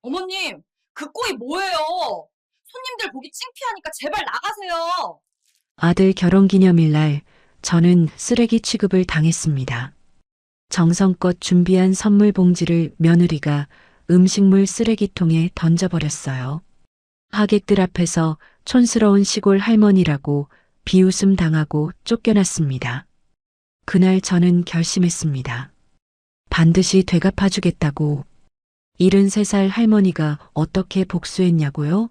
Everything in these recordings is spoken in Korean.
어머님, 그 꼴이 뭐예요? 손님들 보기 창피하니까 제발 나가세요. 아들 결혼기념일 날 저는 쓰레기 취급을 당했습니다. 정성껏 준비한 선물 봉지를 며느리가 음식물 쓰레기통에 던져버렸어요. 하객들 앞에서 촌스러운 시골 할머니라고 비웃음 당하고 쫓겨났습니다. 그날 저는 결심했습니다. 반드시 되갚아주겠다고. 73살 할머니가 어떻게 복수했냐고요?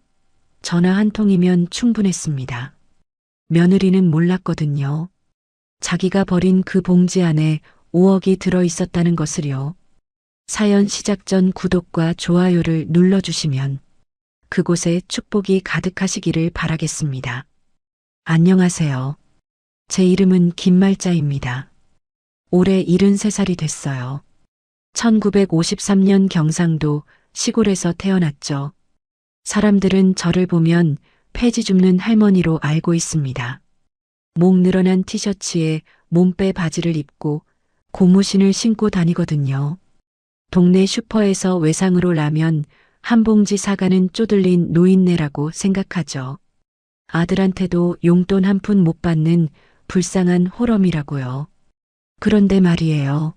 전화 한 통이면 충분했습니다. 며느리는 몰랐거든요. 자기가 버린 그 봉지 안에 5억이 들어 있었다는 것을요. 사연 시작 전 구독과 좋아요를 눌러주시면 그곳에 축복이 가득하시기를 바라겠습니다. 안녕하세요. 제 이름은 김말자입니다. 올해 73살이 됐어요. 1953년 경상도 시골에서 태어났죠. 사람들은 저를 보면 폐지 줍는 할머니로 알고 있습니다. 목 늘어난 티셔츠에 몸빼 바지를 입고 고무신을 신고 다니거든요. 동네 슈퍼에서 외상으로 라면 한 봉지 사가는 쪼들린 노인네라고 생각하죠. 아들한테도 용돈 한 푼 못 받는 불쌍한 호럼이라고요. 그런데 말이에요.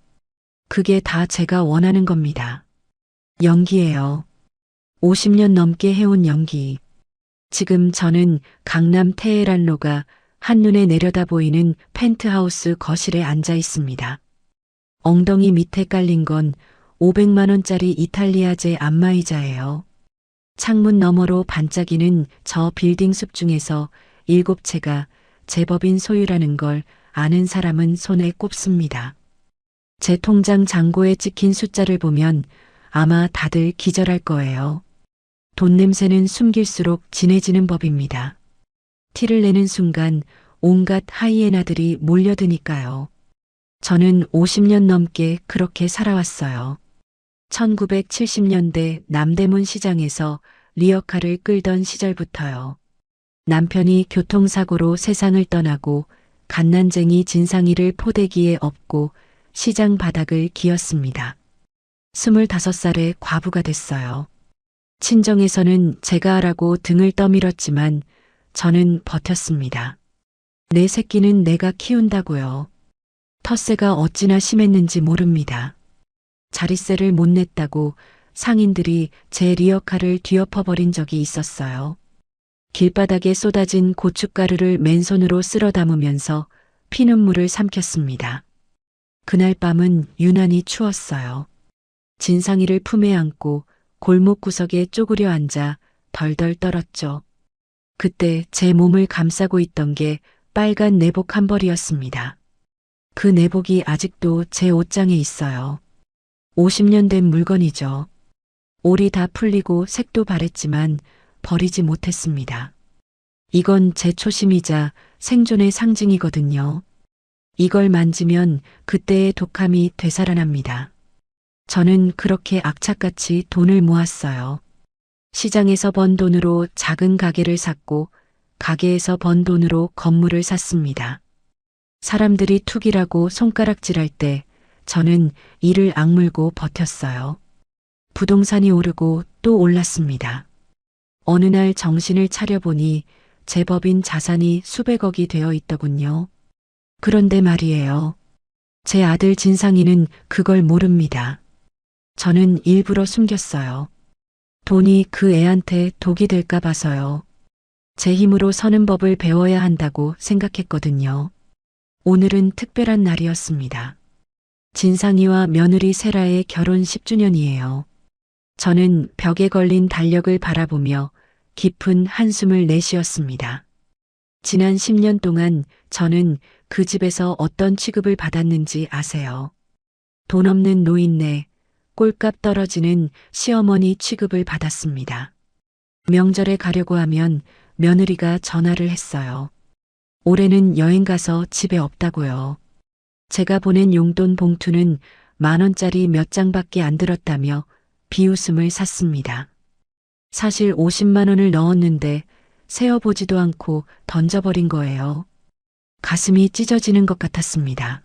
그게 다 제가 원하는 겁니다. 연기예요. 50년 넘게 해온 연기. 지금 저는 강남 테헤란로가 한눈에 내려다 보이는 펜트하우스 거실에 앉아 있습니다. 엉덩이 밑에 깔린 건 500만 원짜리 이탈리아제 안마의자예요. 창문 너머로 반짝이는 저 빌딩 숲 중에서 7채가 제 법인 소유라는 걸 아는 사람은 손에 꼽습니다. 제 통장 잔고에 찍힌 숫자를 보면 아마 다들 기절할 거예요. 돈 냄새는 숨길수록 진해지는 법입니다. 티를 내는 순간 온갖 하이에나들이 몰려드니까요. 저는 50년 넘게 그렇게 살아왔어요. 1970년대 남대문 시장에서 리어카를 끌던 시절부터요. 남편이 교통사고로 세상을 떠나고 갓난쟁이 진상이를 포대기에 업고 시장 바닥을 기었습니다. 25살에 과부가 됐어요. 친정에서는 제가 하라고 등을 떠밀었지만 저는 버텼습니다. 내 새끼는 내가 키운다고요. 텃세가 어찌나 심했는지 모릅니다. 자릿세를 못 냈다고 상인들이 제 리어카를 뒤엎어버린 적이 있었어요. 길바닥에 쏟아진 고춧가루를 맨손으로 쓸어 담으면서 피눈물을 삼켰습니다. 그날 밤은 유난히 추웠어요. 진상이를 품에 안고 골목 구석에 쪼그려 앉아 덜덜 떨었죠. 그때 제 몸을 감싸고 있던 게 빨간 내복 한 벌이었습니다. 그 내복이 아직도 제 옷장에 있어요. 50년 된 물건이죠. 올이 다 풀리고 색도 바랬지만 버리지 못했습니다. 이건 제 초심이자 생존의 상징이거든요. 이걸 만지면 그때의 독함이 되살아납니다. 저는 그렇게 악착같이 돈을 모았어요. 시장에서 번 돈으로 작은 가게를 샀고 가게에서 번 돈으로 건물을 샀습니다. 사람들이 투기라고 손가락질할 때 저는 이를 악물고 버텼어요. 부동산이 오르고 또 올랐습니다. 어느 날 정신을 차려보니 제 법인 자산이 수백억이 되어 있더군요. 그런데 말이에요. 제 아들 진상이는 그걸 모릅니다. 저는 일부러 숨겼어요. 돈이 그 애한테 독이 될까 봐서요. 제 힘으로 서는 법을 배워야 한다고 생각했거든요. 오늘은 특별한 날이었습니다. 진상이와 며느리 세라의 결혼 10주년이에요. 저는 벽에 걸린 달력을 바라보며 깊은 한숨을 내쉬었습니다. 지난 10년 동안 저는 그 집에서 어떤 취급을 받았는지 아세요? 돈 없는 노인네, 꼴값 떨어지는 시어머니 취급을 받았습니다. 명절에 가려고 하면 며느리가 전화를 했어요. 올해는 여행 가서 집에 없다고요. 제가 보낸 용돈 봉투는 10,000원짜리 몇 장밖에 안 들었다며 비웃음을 샀습니다. 사실 50만 원을 넣었는데 세어보지도 않고 던져버린 거예요. 가슴이 찢어지는 것 같았습니다.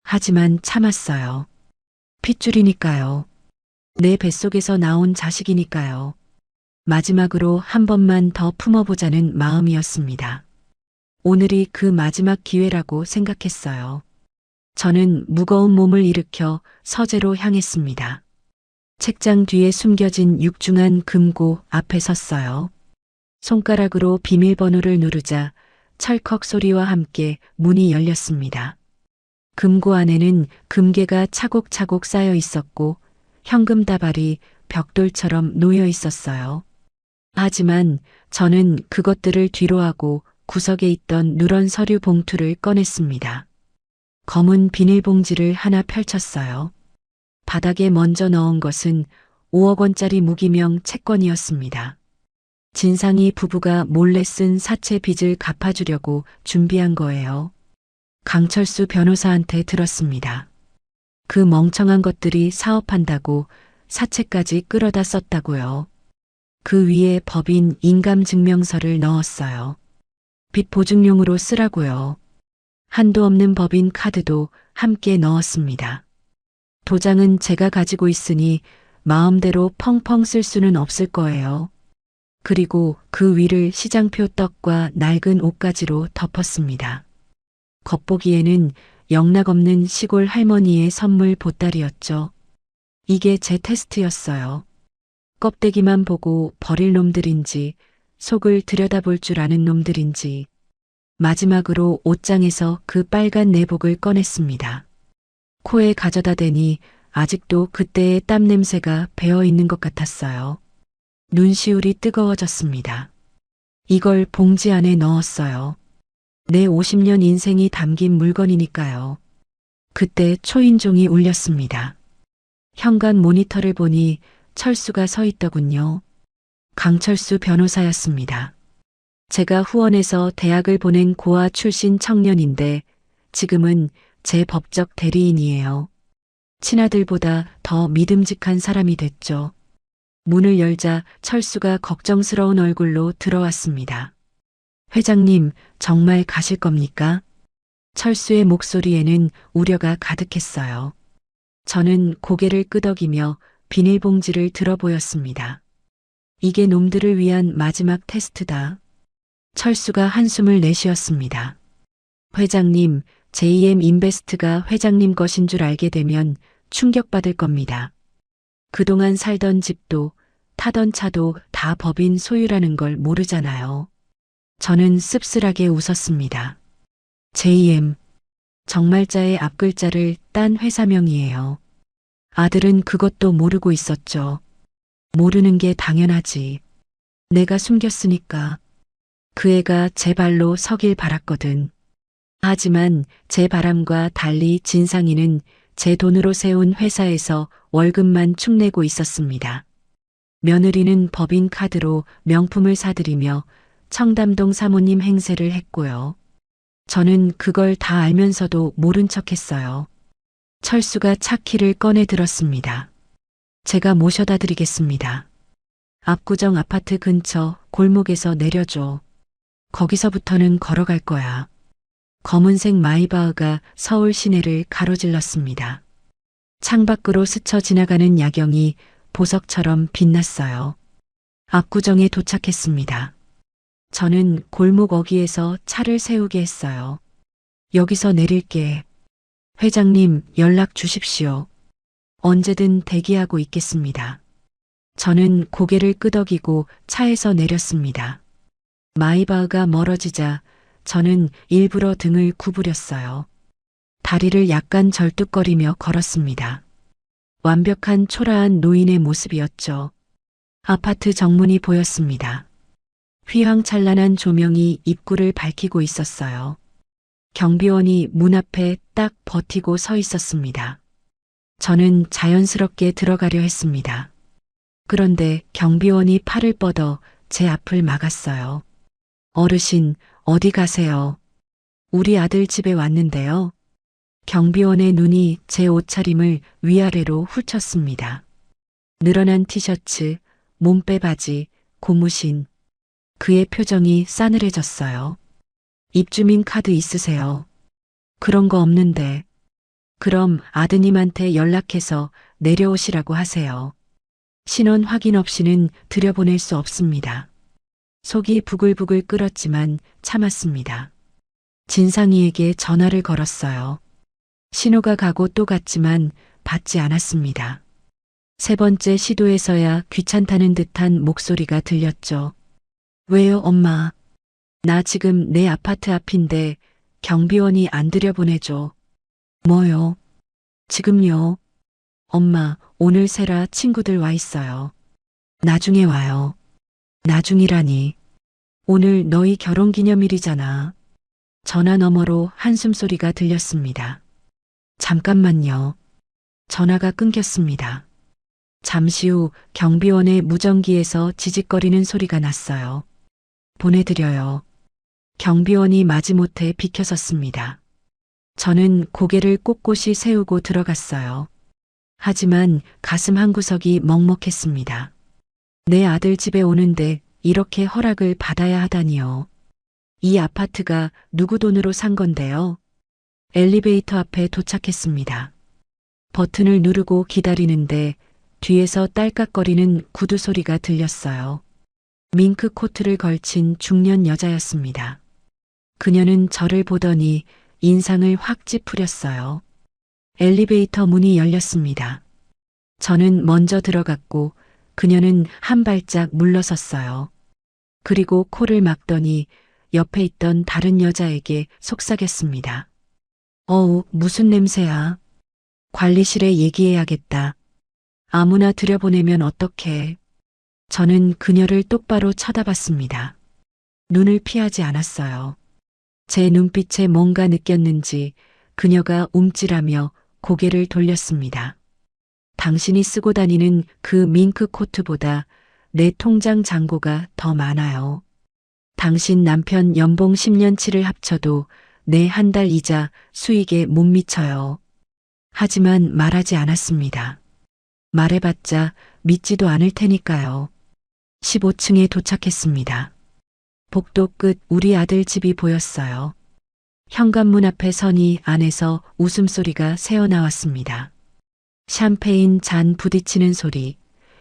하지만 참았어요. 핏줄이니까요. 내 뱃속에서 나온 자식이니까요. 마지막으로 한 번만 더 품어보자는 마음이었습니다. 오늘이 그 마지막 기회라고 생각했어요. 저는 무거운 몸을 일으켜 서재로 향했습니다. 책장 뒤에 숨겨진 육중한 금고 앞에 섰어요. 손가락으로 비밀번호를 누르자 철컥 소리와 함께 문이 열렸습니다. 금고 안에는 금괴가 차곡차곡 쌓여 있었고 현금 다발이 벽돌처럼 놓여 있었어요. 하지만 저는 그것들을 뒤로하고 구석에 있던 누런 서류 봉투를 꺼냈습니다. 검은 비닐봉지를 하나 펼쳤어요. 바닥에 먼저 넣은 것은 5억 원짜리 무기명 채권이었습니다. 진상이 부부가 몰래 쓴 사채 빚을 갚아주려고 준비한 거예요. 강철수 변호사한테 들었습니다. 그 멍청한 것들이 사업한다고 사채까지 끌어다 썼다고요. 그 위에 법인 인감증명서를 넣었어요. 빚 보증용으로 쓰라고요. 한도 없는 법인 카드도 함께 넣었습니다. 도장은 제가 가지고 있으니 마음대로 펑펑 쓸 수는 없을 거예요. 그리고 그 위를 시장표 떡과 낡은 옷가지로 덮었습니다. 겉보기에는 영락없는 시골 할머니의 선물 보따리였죠. 이게 제 테스트였어요. 껍데기만 보고 버릴 놈들인지 속을 들여다볼 줄 아는 놈들인지. 마지막으로 옷장에서 그 빨간 내복을 꺼냈습니다. 코에 가져다 대니 아직도 그때의 땀 냄새가 배어 있는 것 같았어요. 눈시울이 뜨거워졌습니다. 이걸 봉지 안에 넣었어요. 내 50년 인생이 담긴 물건이니까요. 그때 초인종이 울렸습니다. 현관 모니터를 보니 철수가 서 있더군요. 강철수 변호사였습니다. 제가 후원해서 대학을 보낸 고아 출신 청년인데 지금은 제 법적 대리인이에요. 친아들보다 더 믿음직한 사람이 됐죠. 문을 열자 철수가 걱정스러운 얼굴로 들어왔습니다. 회장님, 정말 가실 겁니까? 철수의 목소리에는 우려가 가득했어요. 저는 고개를 끄덕이며 비닐봉지를 들어보였습니다. 이게 놈들을 위한 마지막 테스트다. 철수가 한숨을 내쉬었습니다. 회장님, JM 인베스트가 회장님 것인 줄 알게 되면 충격받을 겁니다. 그동안 살던 집도 타던 차도 다 법인 소유라는 걸 모르잖아요. 저는 씁쓸하게 웃었습니다. JM, 정말자의 앞글자를 딴 회사명이에요. 아들은 그것도 모르고 있었죠. 모르는 게 당연하지. 내가 숨겼으니까. 그 애가 제 발로 서길 바랐거든. 하지만 제 바람과 달리 진상이는 제 돈으로 세운 회사에서 월급만 축내고 있었습니다. 며느리는 법인 카드로 명품을 사들이며 청담동 사모님 행세를 했고요. 저는 그걸 다 알면서도 모른 척했어요. 철수가 차키를 꺼내 들었습니다. 제가 모셔다 드리겠습니다. 압구정 아파트 근처 골목에서 내려줘. 거기서부터는 걸어갈 거야. 검은색 마이바흐가 서울 시내를 가로질렀습니다. 창밖으로 스쳐 지나가는 야경이 보석처럼 빛났어요. 압구정에 도착했습니다. 저는 골목 어귀에서 차를 세우게 했어요. 여기서 내릴게. 회장님, 연락 주십시오. 언제든 대기하고 있겠습니다. 저는 고개를 끄덕이고 차에서 내렸습니다. 마이바흐가 멀어지자 저는 일부러 등을 구부렸어요. 다리를 약간 절뚝거리며 걸었습니다. 완벽한 초라한 노인의 모습이었죠. 아파트 정문이 보였습니다. 휘황찬란한 조명이 입구를 밝히고 있었어요. 경비원이 문 앞에 딱 버티고 서 있었습니다. 저는 자연스럽게 들어가려 했습니다. 그런데 경비원이 팔을 뻗어 제 앞을 막았어요. 어르신, 어디 가세요? 우리 아들 집에 왔는데요. 경비원의 눈이 제 옷차림을 위아래로 훑쳤습니다. 늘어난 티셔츠, 몸빼 바지, 고무신. 그의 표정이 싸늘해졌어요. 입주민 카드 있으세요? 그런 거 없는데. 그럼 아드님한테 연락해서 내려오시라고 하세요. 신원 확인 없이는 들여보낼 수 없습니다. 속이 부글부글 끓었지만 참았습니다. 진상이에게 전화를 걸었어요. 신호가 가고 또 갔지만 받지 않았습니다. 세 번째 시도에서야 귀찮다는 듯한 목소리가 들렸죠. 왜요, 엄마? 나 지금 내 아파트 앞인데 경비원이 안 들여보내줘. 뭐요? 지금요? 엄마, 오늘 세라 친구들 와 있어요. 나중에 와요. 나중이라니. 오늘 너희 결혼기념일이잖아. 전화 너머로 한숨소리가 들렸습니다. 잠깐만요. 전화가 끊겼습니다. 잠시 후 경비원의 무전기에서 지직거리는 소리가 났어요. 보내드려요. 경비원이 마지못해 비켜섰습니다. 저는 고개를 꼿꼿이 세우고 들어갔어요. 하지만 가슴 한구석이 먹먹했습니다. 내 아들 집에 오는데 이렇게 허락을 받아야 하다니요. 이 아파트가 누구 돈으로 산 건데요? 엘리베이터 앞에 도착했습니다. 버튼을 누르고 기다리는데 뒤에서 딸깍거리는 구두 소리가 들렸어요. 밍크 코트를 걸친 중년 여자였습니다. 그녀는 저를 보더니 인상을 확 찌푸렸어요. 엘리베이터 문이 열렸습니다. 저는 먼저 들어갔고 그녀는 한 발짝 물러섰어요. 그리고 코를 막더니 옆에 있던 다른 여자에게 속삭였습니다. 어우, 무슨 냄새야. 관리실에 얘기해야겠다. 아무나 들여보내면 어떡해. 저는 그녀를 똑바로 쳐다봤습니다. 눈을 피하지 않았어요. 제 눈빛에 뭔가 느꼈는지 그녀가 움찔하며 고개를 돌렸습니다. 당신이 쓰고 다니는 그 밍크 코트보다 내 통장 잔고가 더 많아요. 당신 남편 연봉 10년치를 합쳐도 내 한 달 이자 수익에 못 미쳐요. 하지만 말하지 않았습니다. 말해봤자 믿지도 않을 테니까요. 15층에 도착했습니다. 복도 끝 우리 아들 집이 보였어요. 현관문 앞에 서니 안에서 웃음소리가 새어나왔습니다. 샴페인 잔 부딪히는 소리,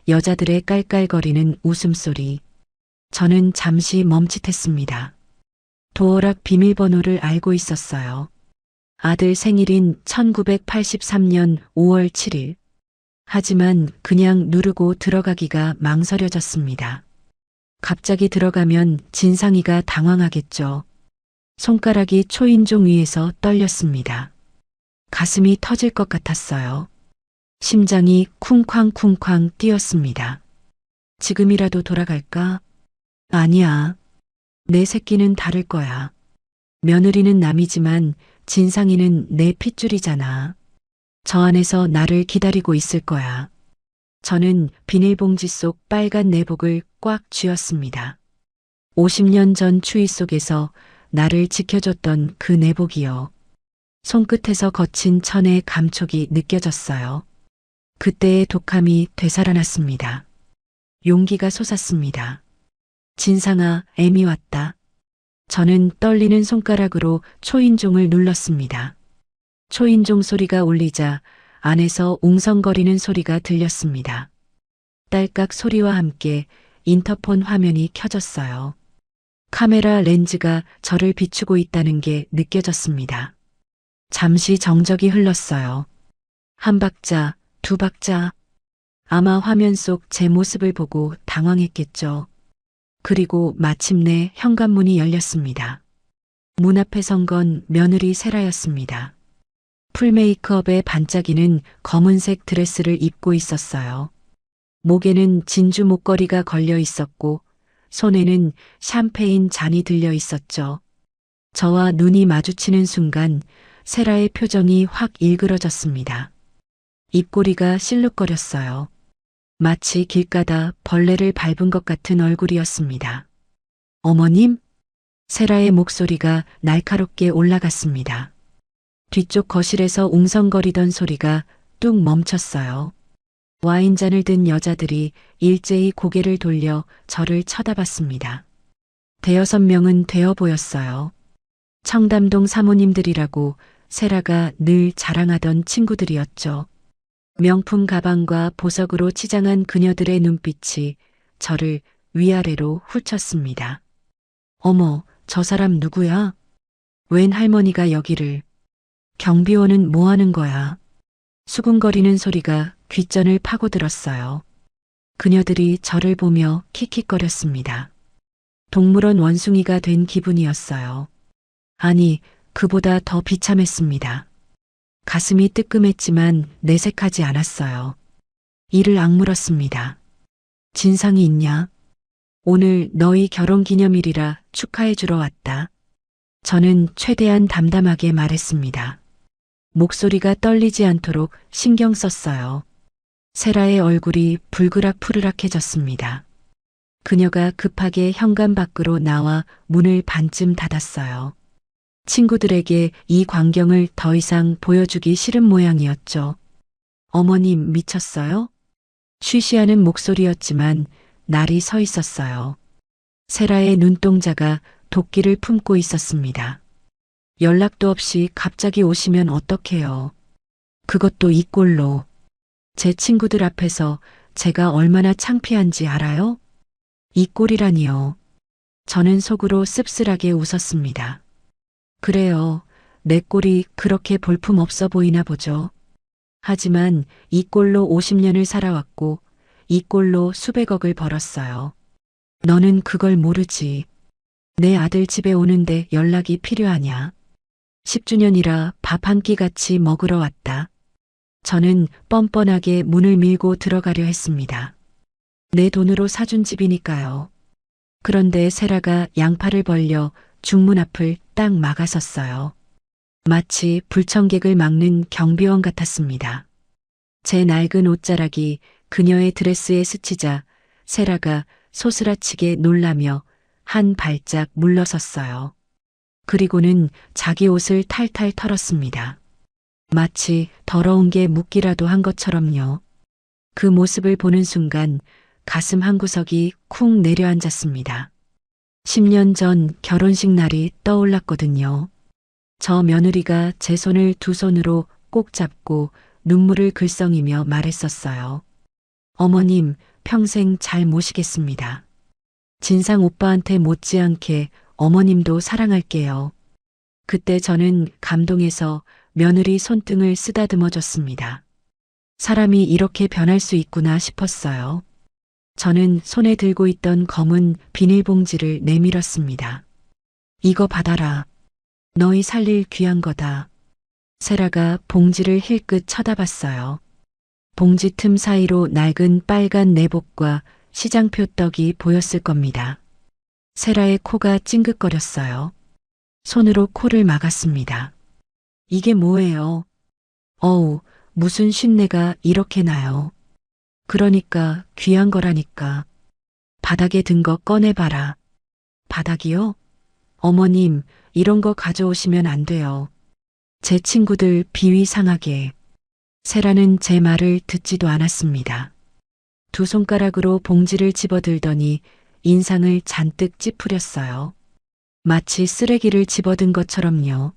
여자들의 깔깔거리는 웃음소리. 저는 잠시 멈칫했습니다. 도어락 비밀번호를 알고 있었어요. 아들 생일인 1983년 5월 7일. 하지만 그냥 누르고 들어가기가 망설여졌습니다. 갑자기 들어가면 진상이가 당황하겠죠. 손가락이 초인종 위에서 떨렸습니다. 가슴이 터질 것 같았어요. 심장이 쿵쾅쿵쾅 뛰었습니다. 지금이라도 돌아갈까? 아니야. 내 새끼는 다를 거야. 며느리는 남이지만 진상이는 내 핏줄이잖아. 저 안에서 나를 기다리고 있을 거야. 저는 비닐봉지 속 빨간 내복을 꽉 쥐었습니다. 50년 전 추위 속에서 나를 지켜줬던 그 내복이요. 손끝에서 거친 천의 감촉이 느껴졌어요. 그때의 독함이 되살아났습니다. 용기가 솟았습니다. 진상아, 애미 왔다. 저는 떨리는 손가락으로 초인종을 눌렀습니다. 초인종 소리가 울리자 안에서 웅성거리는 소리가 들렸습니다. 딸깍 소리와 함께 인터폰 화면이 켜졌어요. 카메라 렌즈가 저를 비추고 있다는 게 느껴졌습니다. 잠시 정적이 흘렀어요. 한 박자, 두 박자. 아마 화면 속 제 모습을 보고 당황했겠죠. 그리고 마침내 현관문이 열렸습니다. 문 앞에 선 건 며느리 세라였습니다. 풀 메이크업에 반짝이는 검은색 드레스를 입고 있었어요. 목에는 진주 목걸이가 걸려 있었고 손에는 샴페인 잔이 들려 있었죠. 저와 눈이 마주치는 순간 세라의 표정이 확 일그러졌습니다. 입꼬리가 실룩거렸어요. 마치 길가다 벌레를 밟은 것 같은 얼굴이었습니다. 어머님? 세라의 목소리가 날카롭게 올라갔습니다. 뒤쪽 거실에서 웅성거리던 소리가 뚝 멈췄어요. 와인잔을 든 여자들이 일제히 고개를 돌려 저를 쳐다봤습니다. 대여섯 명은 되어 보였어요. 청담동 사모님들이라고 세라가 늘 자랑하던 친구들이었죠. 명품 가방과 보석으로 치장한 그녀들의 눈빛이 저를 위아래로 훑쳤습니다. 어머, 저 사람 누구야? 웬 할머니가 여기를. 경비원은 뭐 하는 거야? 수군거리는 소리가 귓전을 파고들었어요. 그녀들이 저를 보며 킥킥거렸습니다. 동물원 원숭이가 된 기분이었어요. 아니, 그보다 더 비참했습니다. 가슴이 뜨끔했지만 내색하지 않았어요. 이를 악물었습니다. 진상이 있냐? 오늘 너희 결혼기념일이라 축하해주러 왔다. 저는 최대한 담담하게 말했습니다. 목소리가 떨리지 않도록 신경 썼어요. 세라의 얼굴이 불그락푸르락해졌습니다. 그녀가 급하게 현관 밖으로 나와 문을 반쯤 닫았어요. 친구들에게 이 광경을 더 이상 보여주기 싫은 모양이었죠. 어머님 미쳤어요? 쉬쉬하는 목소리였지만 날이 서 있었어요. 세라의 눈동자가 도끼를 품고 있었습니다. 연락도 없이 갑자기 오시면 어떡해요. 그것도 이 꼴로. 제 친구들 앞에서 제가 얼마나 창피한지 알아요? 이 꼴이라니요. 저는 속으로 씁쓸하게 웃었습니다. 그래요. 내 꼴이 그렇게 볼품없어 보이나 보죠. 하지만 이 꼴로 50년을 살아왔고 이 꼴로 수백억을 벌었어요. 너는 그걸 모르지. 내 아들 집에 오는데 연락이 필요하냐. 10주년이라 밥 한 끼 같이 먹으러 왔다. 저는 뻔뻔하게 문을 밀고 들어가려 했습니다. 내 돈으로 사준 집이니까요. 그런데 세라가 양팔을 벌려 중문 앞을 딱 막아섰어요. 마치 불청객을 막는 경비원 같았습니다. 제 낡은 옷자락이 그녀의 드레스에 스치자 세라가 소스라치게 놀라며 한 발짝 물러섰어요. 그리고는 자기 옷을 탈탈 털었습니다. 마치 더러운 게 묻기라도 한 것처럼요. 그 모습을 보는 순간 가슴 한구석이 쿵 내려앉았습니다. 10년 전 결혼식 날이 떠올랐거든요. 저 며느리가 제 손을 두 손으로 꼭 잡고 눈물을 글썽이며 말했었어요. 어머님, 평생 잘 모시겠습니다. 진상 오빠한테 못지않게 어머님도 사랑할게요. 그때 저는 감동해서 며느리 손등을 쓰다듬어 줬습니다. 사람이 이렇게 변할 수 있구나 싶었어요. 저는 손에 들고 있던 검은 비닐봉지를 내밀었습니다. 이거 받아라. 너희 살릴 귀한 거다. 세라가 봉지를 힐끗 쳐다봤어요. 봉지 틈 사이로 낡은 빨간 내복과 시장표 떡이 보였을 겁니다. 세라의 코가 찡긋거렸어요. 손으로 코를 막았습니다. 이게 뭐예요? 어우, 무슨 쉰내가 이렇게 나요. 그러니까 귀한 거라니까. 바닥에 든 거 꺼내봐라. 바닥이요? 어머님, 이런 거 가져오시면 안 돼요. 제 친구들 비위 상하게. 세라는 제 말을 듣지도 않았습니다. 두 손가락으로 봉지를 집어들더니 인상을 잔뜩 찌푸렸어요. 마치 쓰레기를 집어든 것처럼요.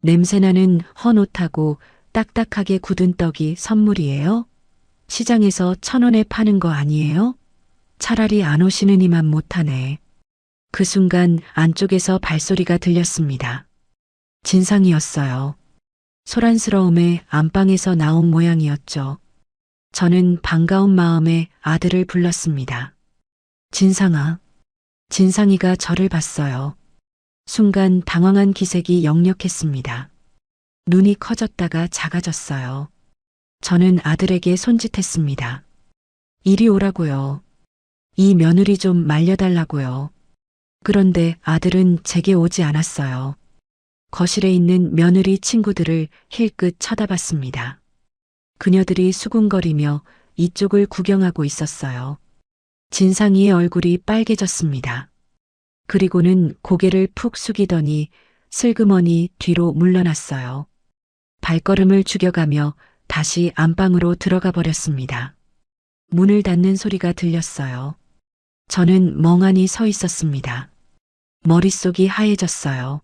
냄새나는 헌 옷하고 딱딱하게 굳은 떡이 선물이에요? 시장에서 1,000원에 파는 거 아니에요? 차라리 안 오시는 이만 못하네. 그 순간 안쪽에서 발소리가 들렸습니다. 진상이었어요. 소란스러움에 안방에서 나온 모양이었죠. 저는 반가운 마음에 아들을 불렀습니다. 진상아. 진상이가 저를 봤어요. 순간 당황한 기색이 역력했습니다. 눈이 커졌다가 작아졌어요. 저는 아들에게 손짓했습니다. 이리 오라고요. 이 며느리 좀 말려달라고요. 그런데 아들은 제게 오지 않았어요. 거실에 있는 며느리 친구들을 힐끗 쳐다봤습니다. 그녀들이 수군거리며 이쪽을 구경하고 있었어요. 진상이의 얼굴이 빨개졌습니다. 그리고는 고개를 푹 숙이더니 슬그머니 뒤로 물러났어요. 발걸음을 죽여가며 다시 안방으로 들어가 버렸습니다. 문을 닫는 소리가 들렸어요. 저는 멍하니 서 있었습니다. 머릿속이 하얘졌어요.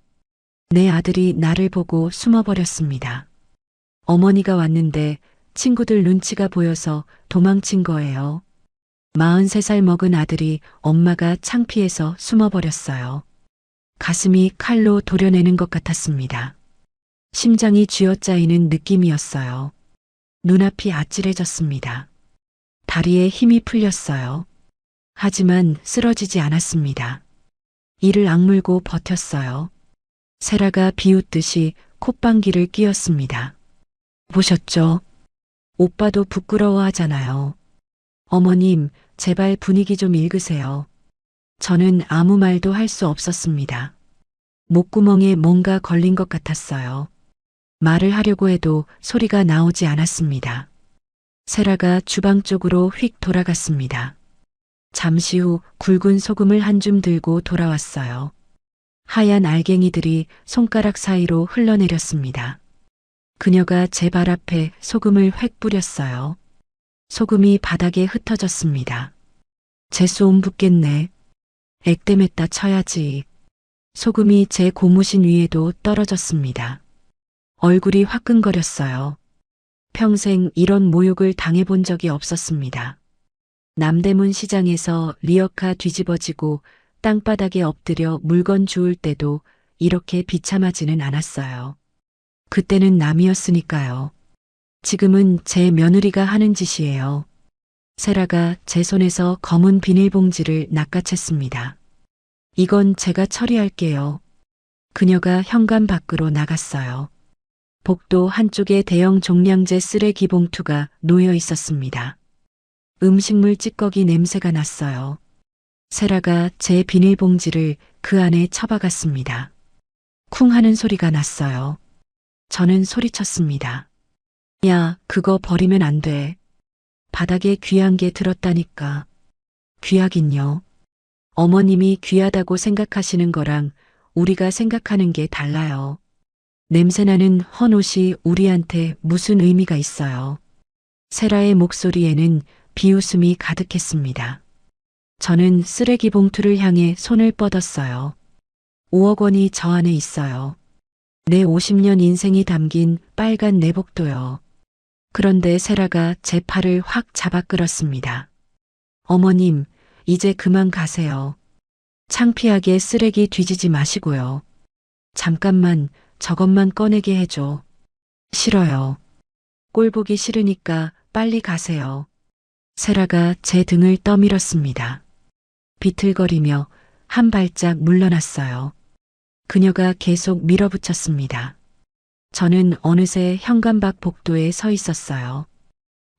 내 아들이 나를 보고 숨어버렸습니다. 어머니가 왔는데 친구들 눈치가 보여서 도망친 거예요. 43살 먹은 아들이 엄마가 창피해서 숨어버렸어요. 가슴이 칼로 도려내는 것 같았습니다. 심장이 쥐어짜이는 느낌이었어요. 눈앞이 아찔해졌습니다. 다리에 힘이 풀렸어요. 하지만 쓰러지지 않았습니다. 이를 악물고 버텼어요. 세라가 비웃듯이 콧방귀를 뀌었습니다. 보셨죠? 오빠도 부끄러워하잖아요. 어머님, 제발 분위기 좀 읽으세요. 저는 아무 말도 할 수 없었습니다. 목구멍에 뭔가 걸린 것 같았어요. 말을 하려고 해도 소리가 나오지 않았습니다. 세라가 주방 쪽으로 휙 돌아갔습니다. 잠시 후 굵은 소금을 한 줌 들고 돌아왔어요. 하얀 알갱이들이 손가락 사이로 흘러내렸습니다. 그녀가 제 발 앞에 소금을 획 뿌렸어요. 소금이 바닥에 흩어졌습니다. 재수옴 붙겠네. 액땜했다 쳐야지. 소금이 제 고무신 위에도 떨어졌습니다. 얼굴이 화끈거렸어요. 평생 이런 모욕을 당해본 적이 없었습니다. 남대문 시장에서 리어카 뒤집어지고 땅바닥에 엎드려 물건 주울 때도 이렇게 비참하지는 않았어요. 그때는 남이었으니까요. 지금은 제 며느리가 하는 짓이에요. 세라가 제 손에서 검은 비닐봉지를 낚아챘습니다. 이건 제가 처리할게요. 그녀가 현관 밖으로 나갔어요. 복도 한쪽에 대형 종량제 쓰레기 봉투가 놓여 있었습니다. 음식물 찌꺼기 냄새가 났어요. 세라가 제 비닐봉지를 그 안에 처박았습니다. 쿵 하는 소리가 났어요. 저는 소리쳤습니다. 야, 그거 버리면 안 돼. 바닥에 귀한 게 들었다니까. 귀하긴요. 어머님이 귀하다고 생각하시는 거랑 우리가 생각하는 게 달라요. 냄새나는 헌옷이 우리한테 무슨 의미가 있어요. 세라의 목소리에는 비웃음이 가득했습니다. 저는 쓰레기 봉투를 향해 손을 뻗었어요. 5억 원이 저 안에 있어요. 내 50년 인생이 담긴 빨간 내복도요. 그런데 세라가 제 팔을 확 잡아 끌었습니다. 어머님, 이제 그만 가세요. 창피하게 쓰레기 뒤지지 마시고요. 잠깐만 저것만 꺼내게 해줘. 싫어요. 꼴 보기 싫으니까 빨리 가세요. 세라가 제 등을 떠밀었습니다. 비틀거리며 한 발짝 물러났어요. 그녀가 계속 밀어붙였습니다. 저는 어느새 현관 밖 복도에 서 있었어요.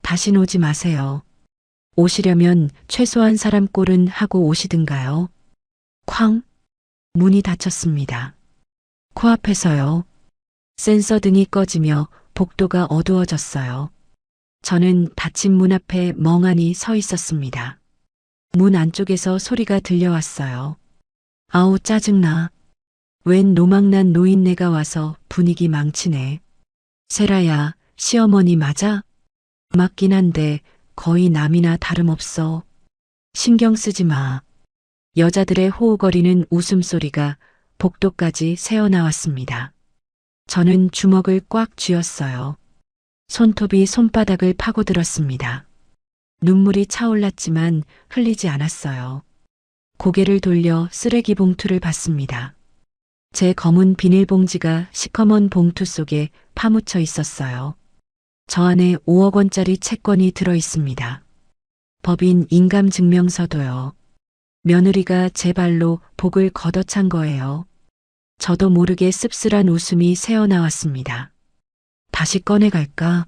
다신 오지 마세요. 오시려면 최소한 사람 꼴은 하고 오시든가요. 쾅! 문이 닫혔습니다. 코앞에서요. 센서 등이 꺼지며 복도가 어두워졌어요. 저는 닫힌 문 앞에 멍하니 서 있었습니다. 문 안쪽에서 소리가 들려왔어요. 아우 짜증나. 웬 노망난 노인네가 와서 분위기 망치네. 세라야, 시어머니 맞아? 맞긴 한데 거의 남이나 다름없어. 신경 쓰지 마. 여자들의 호호거리는 웃음소리가 복도까지 새어나왔습니다. 저는 주먹을 꽉 쥐었어요. 손톱이 손바닥을 파고들었습니다. 눈물이 차올랐지만 흘리지 않았어요. 고개를 돌려 쓰레기 봉투를 봤습니다. 제 검은 비닐봉지가 시커먼 봉투 속에 파묻혀 있었어요. 저 안에 5억 원짜리 채권이 들어 있습니다. 법인 인감증명서도요. 며느리가 제 발로 복을 걷어찬 거예요. 저도 모르게 씁쓸한 웃음이 새어나왔습니다. 다시 꺼내갈까?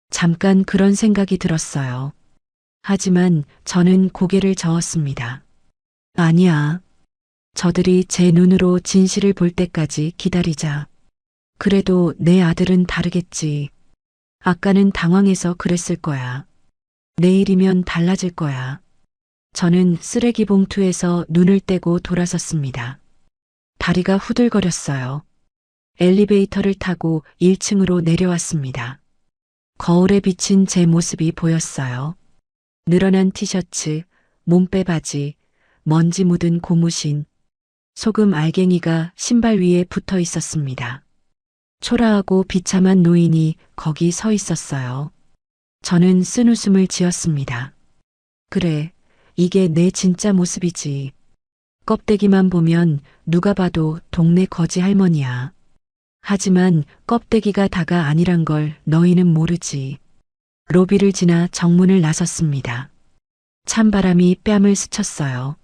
잠깐 그런 생각이 들었어요. 하지만 저는 고개를 저었습니다. 아니야. 저들이 제 눈으로 진실을 볼 때까지 기다리자. 그래도 내 아들은 다르겠지. 아까는 당황해서 그랬을 거야. 내일이면 달라질 거야. 저는 쓰레기 봉투에서 눈을 떼고 돌아섰습니다. 다리가 후들거렸어요. 엘리베이터를 타고 1층으로 내려왔습니다. 거울에 비친 제 모습이 보였어요. 늘어난 티셔츠, 몸빼 바지, 먼지 묻은 고무신, 소금 알갱이가 신발 위에 붙어 있었습니다. 초라하고 비참한 노인이 거기 서 있었어요. 저는 쓴웃음을 지었습니다. 그래, 이게 내 진짜 모습이지. 껍데기만 보면 누가 봐도 동네 거지 할머니야. 하지만 껍데기가 다가 아니란 걸 너희는 모르지. 로비를 지나 정문을 나섰습니다. 찬바람이 뺨을 스쳤어요.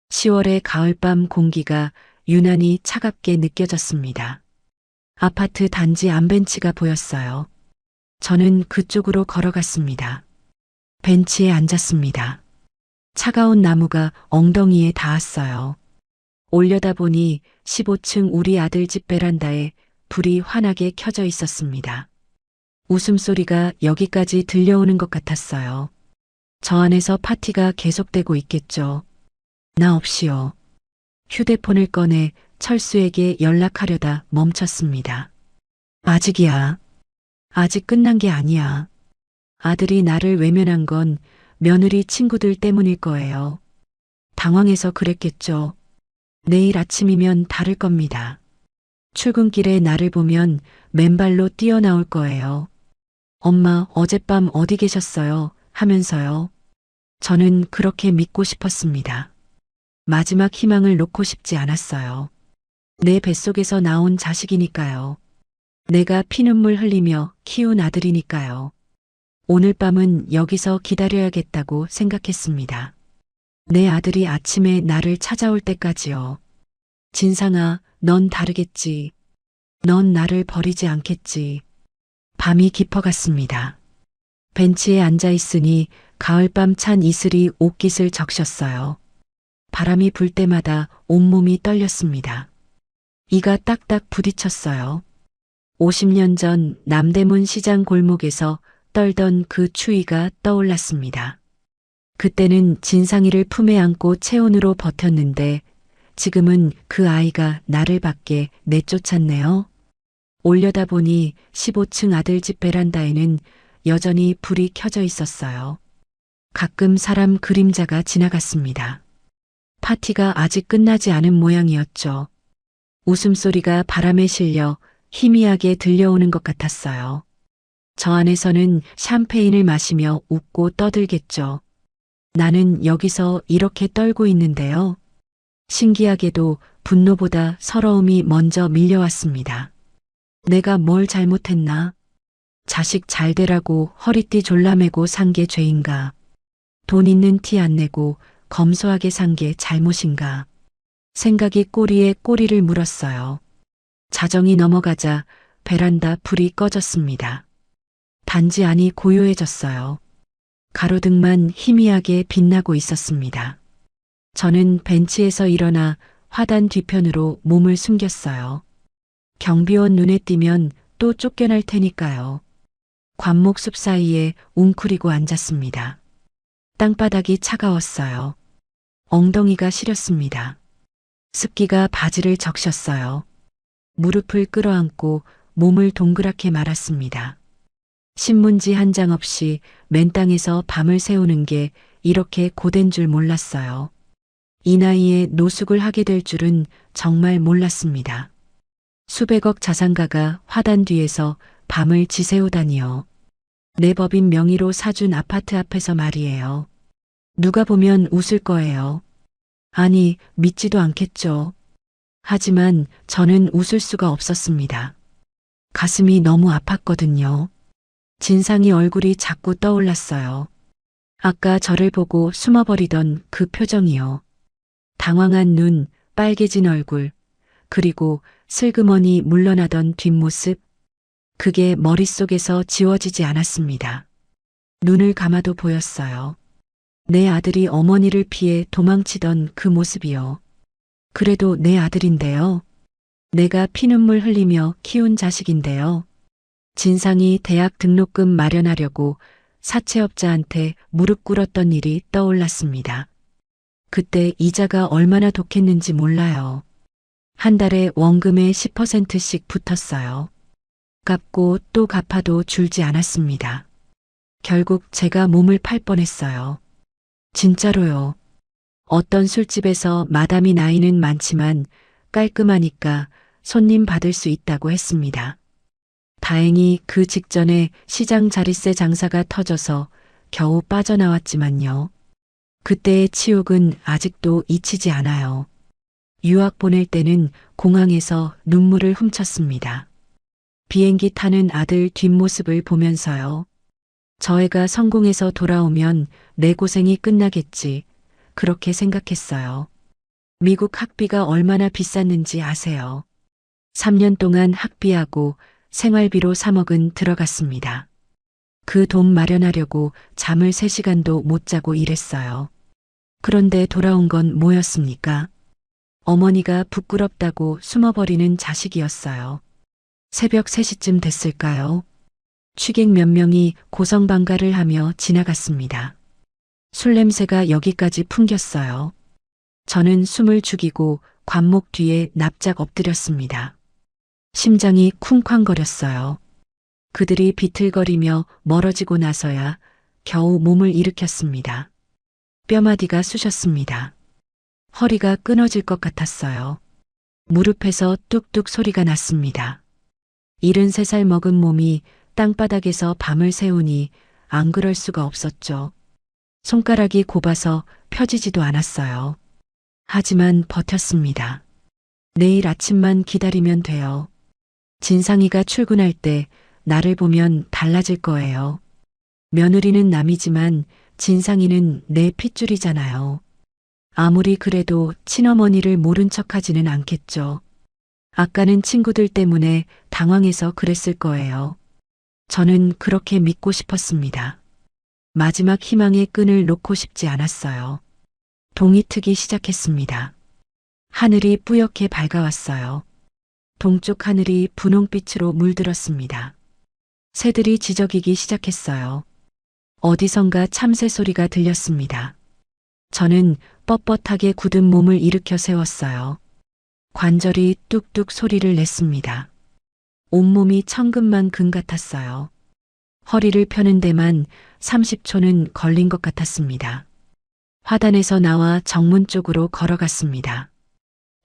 10월의 가을밤 공기가 유난히 차갑게 느껴졌습니다. 아파트 단지 안벤치가 보였어요. 저는 그쪽으로 걸어갔습니다. 벤치에 앉았습니다. 차가운 나무가 엉덩이에 닿았어요. 올려다보니 15층 우리 아들 집 베란다에 불이 환하게 켜져 있었습니다. 웃음소리가 여기까지 들려오는 것 같았어요. 저 안에서 파티가 계속되고 있겠죠. 나 없이요. 휴대폰을 꺼내 철수에게 연락하려다 멈췄습니다. 아직이야. 아직 끝난 게 아니야. 아들이 나를 외면한 건 며느리 친구들 때문일 거예요. 당황해서 그랬겠죠. 내일 아침이면 다를 겁니다. 출근길에 나를 보면 맨발로 뛰어나올 거예요. 엄마, 어젯밤 어디 계셨어요? 하면서요. 저는 그렇게 믿고 싶었습니다. 마지막 희망을 놓고 싶지 않았어요. 내 뱃속에서 나온 자식이니까요. 내가 피눈물 흘리며 키운 아들이니까요. 오늘 밤은 여기서 기다려야겠다고 생각했습니다. 내 아들이 아침에 나를 찾아올 때까지요. 진상아, 넌 다르겠지. 넌 나를 버리지 않겠지. 밤이 깊어갔습니다. 벤치에 앉아 있으니 가을밤 찬 이슬이 옷깃을 적셨어요. 바람이 불 때마다 온몸이 떨렸습니다. 이가 딱딱 부딪혔어요. 50년 전 남대문 시장 골목에서 떨던 그 추위가 떠올랐습니다. 그때는 진상이를 품에 안고 체온으로 버텼는데 지금은 그 아이가 나를 밖에 내쫓았네요. 올려다보니 15층 아들 집 베란다에는 여전히 불이 켜져 있었어요. 가끔 사람 그림자가 지나갔습니다. 파티가 아직 끝나지 않은 모양이었죠. 웃음소리가 바람에 실려 희미하게 들려오는 것 같았어요. 저 안에서는 샴페인을 마시며 웃고 떠들겠죠. 나는 여기서 이렇게 떨고 있는데요. 신기하게도 분노보다 서러움이 먼저 밀려왔습니다. 내가 뭘 잘못했나? 자식 잘 되라고 허리띠 졸라매고 산 게 죄인가? 돈 있는 티 안 내고 검소하게 산 게 잘못인가? 생각이 꼬리에 꼬리를 물었어요. 자정이 넘어가자 베란다 불이 꺼졌습니다. 단지 안이 고요해졌어요. 가로등만 희미하게 빛나고 있었습니다. 저는 벤치에서 일어나 화단 뒤편으로 몸을 숨겼어요. 경비원 눈에 띄면 또 쫓겨날 테니까요. 관목숲 사이에 웅크리고 앉았습니다. 땅바닥이 차가웠어요. 엉덩이가 시렸습니다. 습기가 바지를 적셨어요. 무릎을 끌어안고 몸을 동그랗게 말았습니다. 신문지 한 장 없이 맨 땅에서 밤을 새우는 게 이렇게 고된 줄 몰랐어요. 이 나이에 노숙을 하게 될 줄은 정말 몰랐습니다. 수백억 자산가가 화단 뒤에서 밤을 지새우다니요. 내 법인 명의로 사준 아파트 앞에서 말이에요. 누가 보면 웃을 거예요. 아니, 믿지도 않겠죠. 하지만 저는 웃을 수가 없었습니다. 가슴이 너무 아팠거든요. 진상이 얼굴이 자꾸 떠올랐어요. 아까 저를 보고 숨어버리던 그 표정이요. 당황한 눈, 빨개진 얼굴, 그리고 슬그머니 물러나던 뒷모습. 그게 머릿속에서 지워지지 않았습니다. 눈을 감아도 보였어요. 내 아들이 어머니를 피해 도망치던 그 모습이요. 그래도 내 아들인데요. 내가 피눈물 흘리며 키운 자식인데요. 진상이 대학 등록금 마련하려고 사채업자한테 무릎 꿇었던 일이 떠올랐습니다. 그때 이자가 얼마나 독했는지 몰라요. 한 달에 원금의 10%씩 붙었어요. 갚고 또 갚아도 줄지 않았습니다. 결국 제가 몸을 팔 뻔했어요. 진짜로요. 어떤 술집에서 마담이 나이는 많지만 깔끔하니까 손님 받을 수 있다고 했습니다. 다행히 그 직전에 시장 자릿세 장사가 터져서 겨우 빠져나왔지만요. 그때의 치욕은 아직도 잊히지 않아요. 유학 보낼 때는 공항에서 눈물을 훔쳤습니다. 비행기 타는 아들 뒷모습을 보면서요. 저 애가 성공해서 돌아오면 내 고생이 끝나겠지. 그렇게 생각했어요. 미국 학비가 얼마나 비쌌는지 아세요? 3년 동안 학비하고 생활비로 3억은 들어갔습니다. 그 돈 마련하려고 잠을 3시간도 못 자고 일했어요. 그런데 돌아온 건 뭐였습니까? 어머니가 부끄럽다고 숨어버리는 자식이었어요. 새벽 3시쯤 됐을까요? 취객 몇 명이 고성방가를 하며 지나갔습니다. 술 냄새가 여기까지 풍겼어요. 저는 숨을 죽이고 관목 뒤에 납작 엎드렸습니다. 심장이 쿵쾅거렸어요. 그들이 비틀거리며 멀어지고 나서야 겨우 몸을 일으켰습니다. 뼈마디가 쑤셨습니다. 허리가 끊어질 것 같았어요. 무릎에서 뚝뚝 소리가 났습니다. 73살 먹은 몸이 땅바닥에서 밤을 새우니 안 그럴 수가 없었죠. 손가락이 곱아서 펴지지도 않았어요. 하지만 버텼습니다. 내일 아침만 기다리면 돼요. 진상이가 출근할 때 나를 보면 달라질 거예요. 며느리는 남이지만 진상이는 내 핏줄이잖아요. 아무리 그래도 친어머니를 모른 척하지는 않겠죠. 아까는 친구들 때문에 당황해서 그랬을 거예요. 저는 그렇게 믿고 싶었습니다. 마지막 희망의 끈을 놓고 싶지 않았어요. 동이 트기 시작했습니다. 하늘이 뿌옇게 밝아왔어요. 동쪽 하늘이 분홍빛으로 물들었습니다. 새들이 지저귀기 시작했어요. 어디선가 참새 소리가 들렸습니다. 저는 뻣뻣하게 굳은 몸을 일으켜 세웠어요. 관절이 뚝뚝 소리를 냈습니다. 온몸이 천근만근 같았어요. 허리를 펴는 데만 30초는 걸린 것 같았습니다. 화단에서 나와 정문 쪽으로 걸어갔습니다.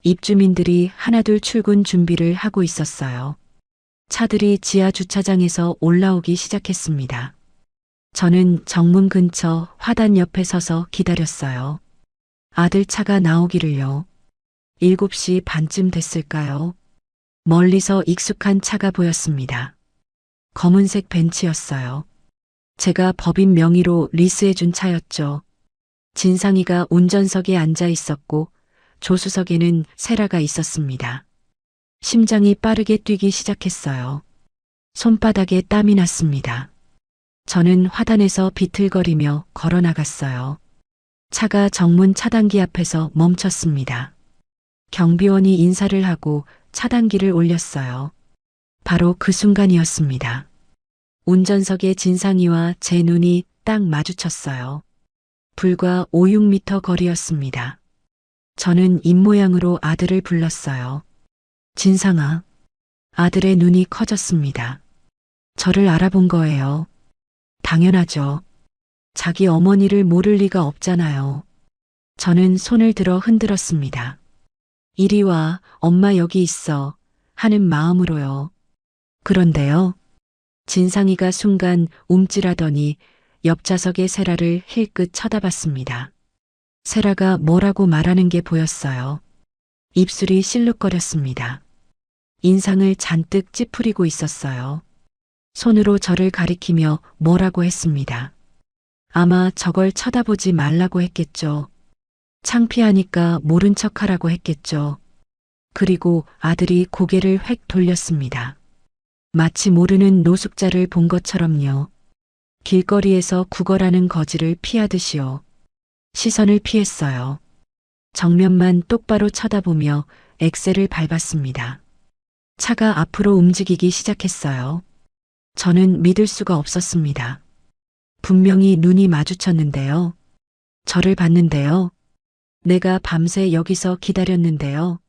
입주민들이 하나둘 출근 준비를 하고 있었어요. 차들이 지하 주차장에서 올라오기 시작했습니다. 저는 정문 근처 화단 옆에 서서 기다렸어요. 아들 차가 나오기를요. 7시 반쯤 됐을까요? 멀리서 익숙한 차가 보였습니다. 검은색 벤츠였어요. 제가 법인 명의로 리스해준 차였죠. 진상이가 운전석에 앉아 있었고 조수석에는 세라가 있었습니다. 심장이 빠르게 뛰기 시작했어요. 손바닥에 땀이 났습니다. 저는 화단에서 비틀거리며 걸어 나갔어요. 차가 정문 차단기 앞에서 멈췄습니다. 경비원이 인사를 하고 차단기를 올렸어요. 바로 그 순간이었습니다. 운전석의 진상이와 제 눈이 딱 마주쳤어요. 불과 5, 6미터 거리였습니다. 저는 입모양으로 아들을 불렀어요. 진상아. 아들의 눈이 커졌습니다. 저를 알아본 거예요. 당연하죠. 자기 어머니를 모를 리가 없잖아요. 저는 손을 들어 흔들었습니다. 이리 와, 엄마 여기 있어. 하는 마음으로요. 그런데요. 진상이가 순간 움찔하더니 옆좌석의 세라를 힐끗 쳐다봤습니다. 세라가 뭐라고 말하는 게 보였어요. 입술이 실룩거렸습니다. 인상을 잔뜩 찌푸리고 있었어요. 손으로 저를 가리키며 뭐라고 했습니다. 아마 저걸 쳐다보지 말라고 했겠죠. 창피하니까 모른 척하라고 했겠죠. 그리고 아들이 고개를 획 돌렸습니다. 마치 모르는 노숙자를 본 것처럼요. 길거리에서 구걸하는 거지를 피하듯이요. 시선을 피했어요. 정면만 똑바로 쳐다보며 엑셀을 밟았습니다. 차가 앞으로 움직이기 시작했어요. 저는 믿을 수가 없었습니다. 분명히 눈이 마주쳤는데요. 저를 봤는데요. 내가 밤새 여기서 기다렸는데요.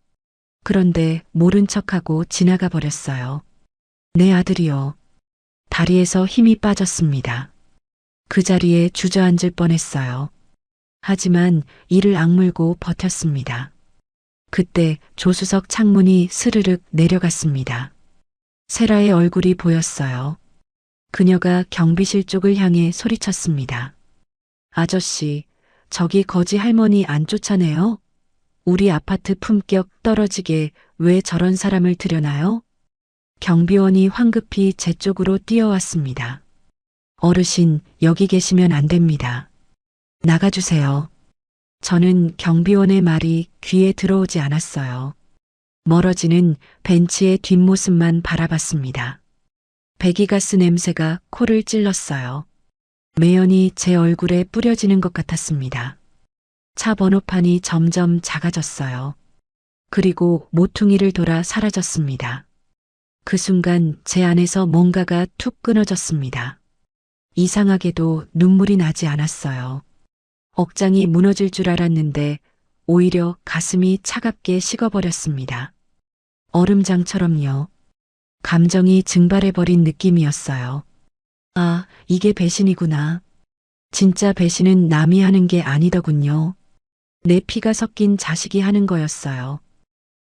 그런데 모른 척하고 지나가 버렸어요. 내 아들이요. 다리에서 힘이 빠졌습니다. 그 자리에 주저앉을 뻔했어요. 하지만 이를 악물고 버텼습니다. 그때 조수석 창문이 스르륵 내려갔습니다. 세라의 얼굴이 보였어요. 그녀가 경비실 쪽을 향해 소리쳤습니다. 아저씨, 저기 거지 할머니 안 쫓아내요? 우리 아파트 품격 떨어지게 왜 저런 사람을 들여놔요? 경비원이 황급히 제 쪽으로 뛰어왔습니다. 어르신, 여기 계시면 안 됩니다. 나가주세요. 저는 경비원의 말이 귀에 들어오지 않았어요. 멀어지는 벤치의 뒷모습만 바라봤습니다. 배기가스 냄새가 코를 찔렀어요. 매연이 제 얼굴에 뿌려지는 것 같았습니다. 차 번호판이 점점 작아졌어요. 그리고 모퉁이를 돌아 사라졌습니다. 그 순간 제 안에서 뭔가가 툭 끊어졌습니다. 이상하게도 눈물이 나지 않았어요. 억장이 무너질 줄 알았는데 오히려 가슴이 차갑게 식어버렸습니다. 얼음장처럼요. 감정이 증발해버린 느낌이었어요. 아, 이게 배신이구나. 진짜 배신은 남이 하는 게 아니더군요. 내 피가 섞인 자식이 하는 거였어요.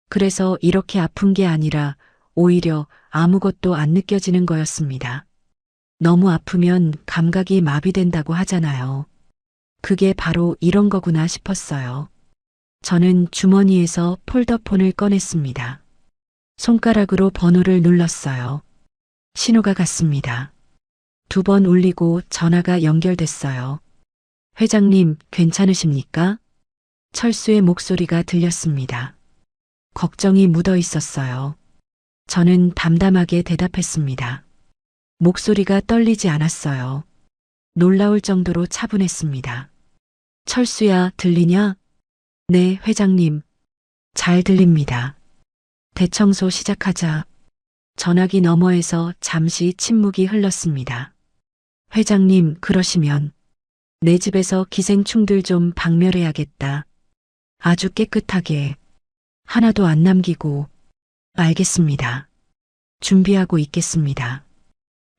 그래서 이렇게 아픈 게 아니라 오히려 아무것도 안 느껴지는 거였습니다. 너무 아프면 감각이 마비된다고 하잖아요. 그게 바로 이런 거구나 싶었어요. 저는 주머니에서 폴더폰을 꺼냈습니다. 손가락으로 번호를 눌렀어요. 신호가 갔습니다. 2번 울리고 전화가 연결됐어요. 회장님, 괜찮으십니까? 철수의 목소리가 들렸습니다. 걱정이 묻어 있었어요. 저는 담담하게 대답했습니다. 목소리가 떨리지 않았어요. 놀라울 정도로 차분했습니다. 철수야, 들리냐? 네, 회장님. 잘 들립니다. 대청소 시작하자. 전화기 너머에서 잠시 침묵이 흘렀습니다. 회장님, 그러시면 내 집에서 기생충들 좀 박멸해야겠다. 아주 깨끗하게. 하나도 안 남기고. 알겠습니다. 준비하고 있겠습니다.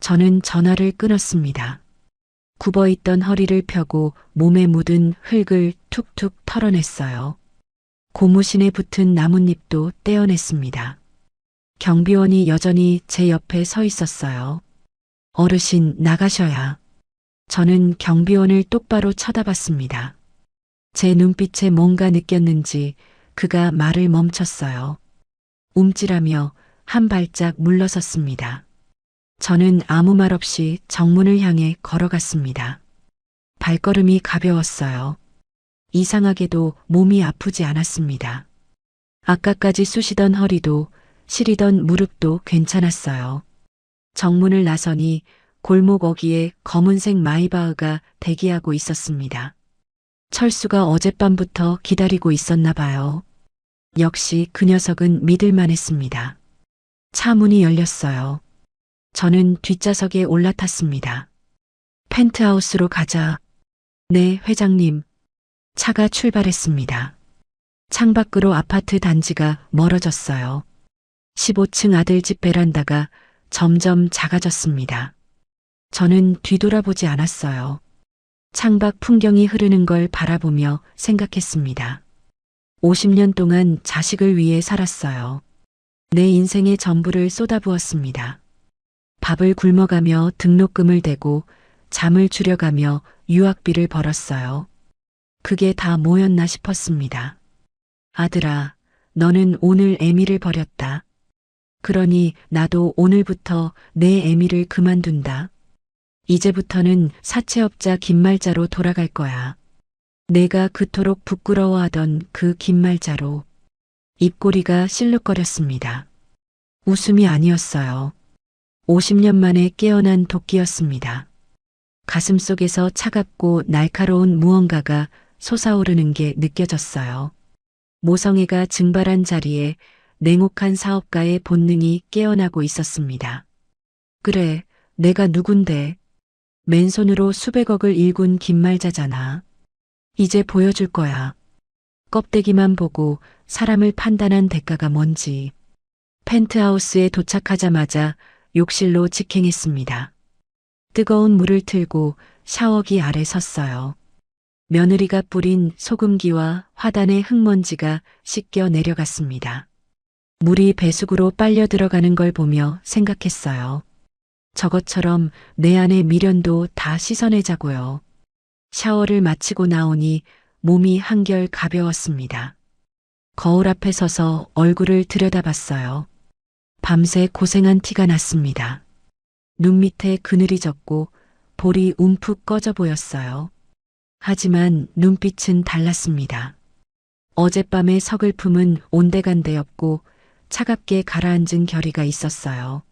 저는 전화를 끊었습니다. 굽어있던 허리를 펴고 몸에 묻은 흙을 툭툭 털어냈어요. 고무신에 붙은 나뭇잎도 떼어냈습니다. 경비원이 여전히 제 옆에 서 있었어요. 어르신, 나가셔야. 저는 경비원을 똑바로 쳐다봤습니다. 제 눈빛에 뭔가 느꼈는지 그가 말을 멈췄어요. 움찔하며 한 발짝 물러섰습니다. 저는 아무 말 없이 정문을 향해 걸어갔습니다. 발걸음이 가벼웠어요. 이상하게도 몸이 아프지 않았습니다. 아까까지 쑤시던 허리도 시리던 무릎도 괜찮았어요. 정문을 나서니 골목 어귀에 검은색 마이바흐가 대기하고 있었습니다. 철수가 어젯밤부터 기다리고 있었나 봐요. 역시 그 녀석은 믿을만했습니다. 차 문이 열렸어요. 저는 뒷좌석에 올라탔습니다. 펜트하우스로 가자. 네, 회장님. 차가 출발했습니다. 창밖으로 아파트 단지가 멀어졌어요. 15층 아들집 베란다가 점점 작아졌습니다. 저는 뒤돌아보지 않았어요. 창밖 풍경이 흐르는 걸 바라보며 생각했습니다. 50년 동안 자식을 위해 살았어요. 내 인생의 전부를 쏟아부었습니다. 밥을 굶어가며 등록금을 대고 잠을 줄여가며 유학비를 벌었어요. 그게 다 뭐였나 싶었습니다. 아들아, 너는 오늘 애미를 버렸다. 그러니 나도 오늘부터 내 애미를 그만둔다. 이제부터는 사채업자 김말자로 돌아갈 거야. 내가 그토록 부끄러워하던 그 김말자로. 입꼬리가 실룩거렸습니다. 웃음이 아니었어요. 50년 만에 깨어난 도끼였습니다. 가슴 속에서 차갑고 날카로운 무언가가 솟아오르는 게 느껴졌어요. 모성애가 증발한 자리에 냉혹한 사업가의 본능이 깨어나고 있었습니다. 그래, 내가 누군데? 맨손으로 수백억을 일군 김말자잖아. 이제 보여줄 거야. 껍데기만 보고 사람을 판단한 대가가 뭔지. 펜트하우스에 도착하자마자 욕실로 직행했습니다. 뜨거운 물을 틀고 샤워기 아래 섰어요. 며느리가 뿌린 소금기와 화단의 흙먼지가 씻겨 내려갔습니다. 물이 배수구로 빨려 들어가는 걸 보며 생각했어요. 저것처럼 내 안의 미련도 다 씻어내자고요. 샤워를 마치고 나오니 몸이 한결 가벼웠습니다. 거울 앞에 서서 얼굴을 들여다봤어요. 밤새 고생한 티가 났습니다. 눈 밑에 그늘이 졌고 볼이 움푹 꺼져 보였어요. 하지만 눈빛은 달랐습니다. 어젯밤의 서글픔은 온데간데 없고 차갑게 가라앉은 결의가 있었어요.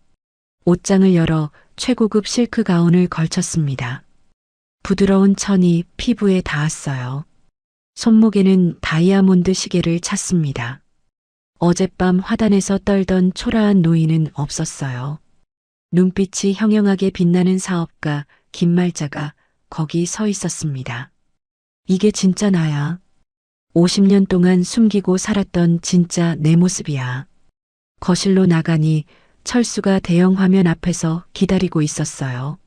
옷장을 열어 최고급 실크 가운을 걸쳤습니다. 부드러운 천이 피부에 닿았어요. 손목에는 다이아몬드 시계를 찼습니다. 어젯밤 화단에서 떨던 초라한 노인은 없었어요. 눈빛이 형형하게 빛나는 사업가 김말자가 거기 서 있었습니다. 이게 진짜 나야. 50년 동안 숨기고 살았던 진짜 내 모습이야. 거실로 나가니 철수가 대형 화면 앞에서 기다리고 있었어요.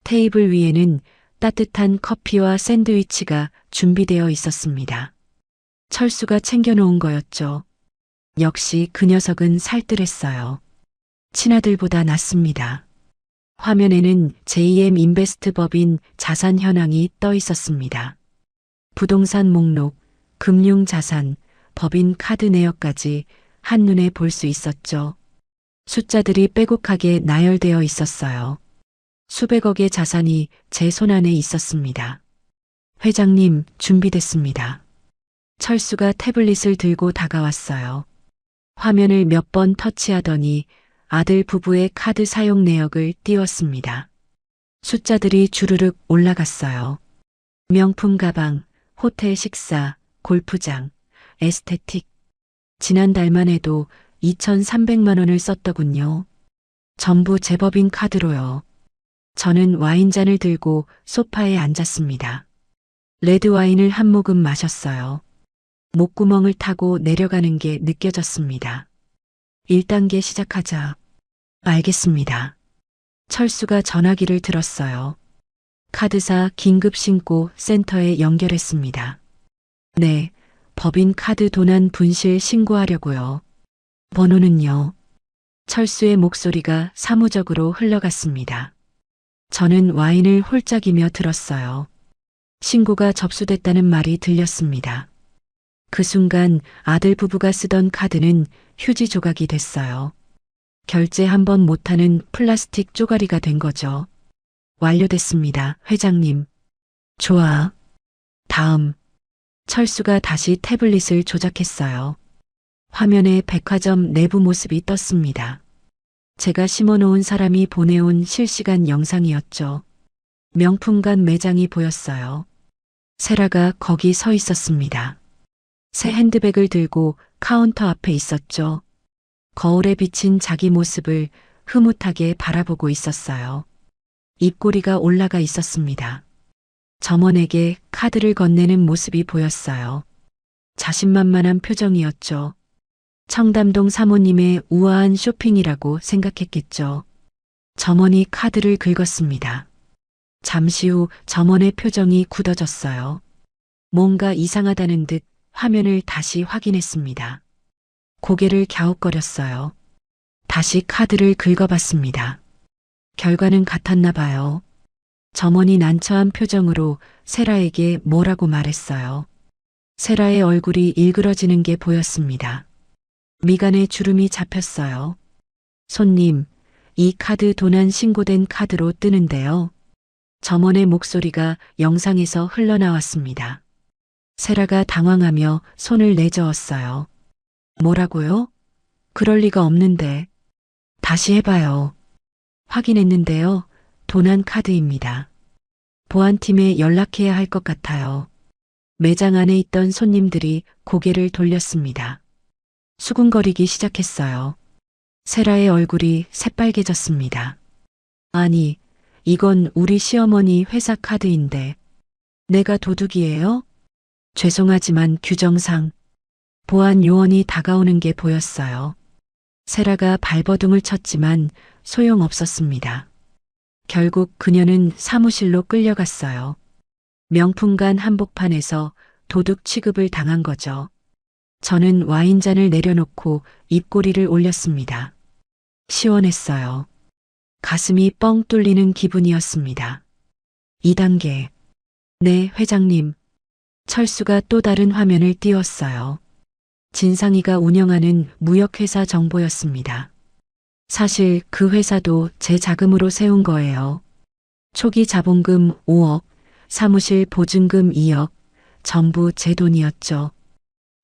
테이블 위에는 따뜻한 커피와 샌드위치가 준비되어 있었습니다. 철수가 챙겨놓은 거였죠. 역시 그 녀석은 살뜰했어요. 친아들보다 낫습니다. 화면에는 JM 인베스트 법인 자산 현황이 떠 있었습니다. 부동산 목록, 금융자산, 법인 카드 내역까지 한눈에 볼 수 있었죠. 숫자들이 빼곡하게 나열되어 있었어요. 수백억의 자산이 제 손안에 있었습니다. 회장님, 준비됐습니다. 철수가 태블릿을 들고 다가왔어요. 화면을 몇 번 터치하더니 아들 부부의 카드 사용 내역을 띄웠습니다. 숫자들이 주르륵 올라갔어요. 명품 가방, 호텔 식사, 골프장, 에스테틱. 지난달만 해도 2,300만 원을 썼더군요. 전부 제 법인 카드로요. 저는 와인잔을 들고 소파에 앉았습니다. 레드 와인을 한 모금 마셨어요. 목구멍을 타고 내려가는 게 느껴졌습니다. 1단계 시작하자. 알겠습니다. 철수가 전화기를 들었어요. 카드사 긴급 신고 센터에 연결했습니다. 네, 법인 카드 도난 분실 신고하려고요. 번호는요. 철수의 목소리가 사무적으로 흘러갔습니다. 저는 와인을 홀짝이며 들었어요. 신고가 접수됐다는 말이 들렸습니다. 그 순간 아들 부부가 쓰던 카드는 휴지 조각이 됐어요. 결제 한 번 못하는 플라스틱 쪼가리가 된 거죠. 완료됐습니다, 회장님. 좋아. 다음. 철수가 다시 태블릿을 조작했어요. 화면에 백화점 내부 모습이 떴습니다. 제가 심어놓은 사람이 보내온 실시간 영상이었죠. 명품관 매장이 보였어요. 세라가 거기 서 있었습니다. 새 핸드백을 들고 카운터 앞에 있었죠. 거울에 비친 자기 모습을 흐뭇하게 바라보고 있었어요. 입꼬리가 올라가 있었습니다. 점원에게 카드를 건네는 모습이 보였어요. 자신만만한 표정이었죠. 청담동 사모님의 우아한 쇼핑이라고 생각했겠죠. 점원이 카드를 긁었습니다. 잠시 후 점원의 표정이 굳어졌어요. 뭔가 이상하다는 듯 화면을 다시 확인했습니다. 고개를 갸웃거렸어요. 다시 카드를 긁어봤습니다. 결과는 같았나 봐요. 점원이 난처한 표정으로 세라에게 뭐라고 말했어요. 세라의 얼굴이 일그러지는 게 보였습니다. 미간에 주름이 잡혔어요. 손님, 이 카드 도난 신고된 카드로 뜨는데요. 점원의 목소리가 영상에서 흘러나왔습니다. 세라가 당황하며 손을 내저었어요. 뭐라고요? 그럴 리가 없는데. 다시 해봐요. 확인했는데요. 도난 카드입니다. 보안팀에 연락해야 할 것 같아요. 매장 안에 있던 손님들이 고개를 돌렸습니다. 수군거리기 시작했어요. 세라의 얼굴이 새빨개졌습니다. 아니, 이건 우리 시어머니 회사 카드인데. 내가 도둑이에요? 죄송하지만 규정상 보안 요원이 다가오는 게 보였어요. 세라가 발버둥을 쳤지만 소용없었습니다. 결국 그녀는 사무실로 끌려갔어요. 명품관 한복판에서 도둑 취급을 당한 거죠. 저는 와인잔을 내려놓고 입꼬리를 올렸습니다. 시원했어요. 가슴이 뻥 뚫리는 기분이었습니다. 2단계. 네, 회장님. 철수가 또 다른 화면을 띄웠어요. 진상이가 운영하는 무역회사 정보였습니다. 사실 그 회사도 제 자금으로 세운 거예요. 초기 자본금 5억, 사무실 보증금 2억, 전부 제 돈이었죠.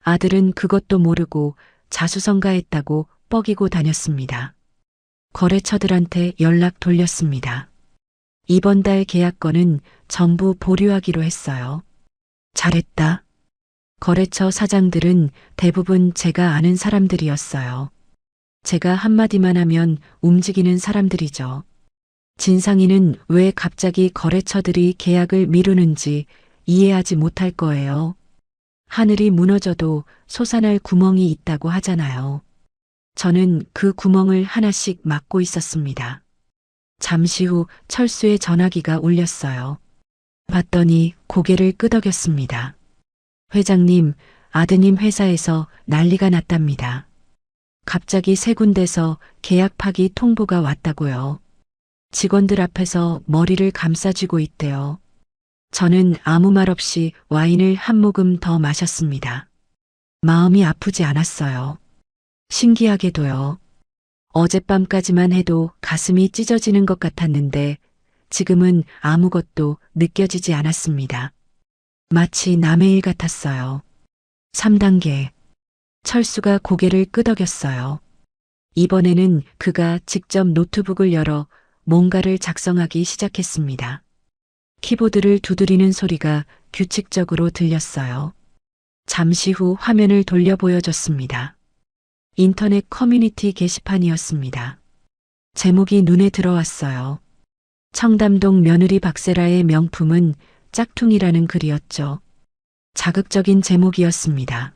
아들은 그것도 모르고 자수성가했다고 뻐기고 다녔습니다. 거래처들한테 연락 돌렸습니다. 이번 달 계약건은 전부 보류하기로 했어요. 잘했다. 거래처 사장들은 대부분 제가 아는 사람들이었어요. 제가 한마디만 하면 움직이는 사람들이죠. 진상이는 왜 갑자기 거래처들이 계약을 미루는지 이해하지 못할 거예요. 하늘이 무너져도 솟아날 구멍이 있다고 하잖아요. 저는 그 구멍을 하나씩 막고 있었습니다. 잠시 후 철수의 전화기가 울렸어요. 봤더니 고개를 끄덕였습니다. 회장님, 아드님 회사에서 난리가 났답니다. 갑자기 세 군데서 계약 파기 통보가 왔다고요. 직원들 앞에서 머리를 감싸쥐고 있대요. 저는 아무 말 없이 와인을 한 모금 더 마셨습니다. 마음이 아프지 않았어요. 신기하게도요. 어젯밤까지만 해도 가슴이 찢어지는 것 같았는데 지금은 아무것도 느껴지지 않았습니다. 마치 남의 일 같았어요. 3단계. 철수가 고개를 끄덕였어요. 이번에는 그가 직접 노트북을 열어 뭔가를 작성하기 시작했습니다. 키보드를 두드리는 소리가 규칙적으로 들렸어요. 잠시 후 화면을 돌려 보여줬습니다. 인터넷 커뮤니티 게시판이었습니다. 제목이 눈에 들어왔어요. 청담동 며느리 박세라의 명품은 짝퉁이라는 글이었죠. 자극적인 제목이었습니다.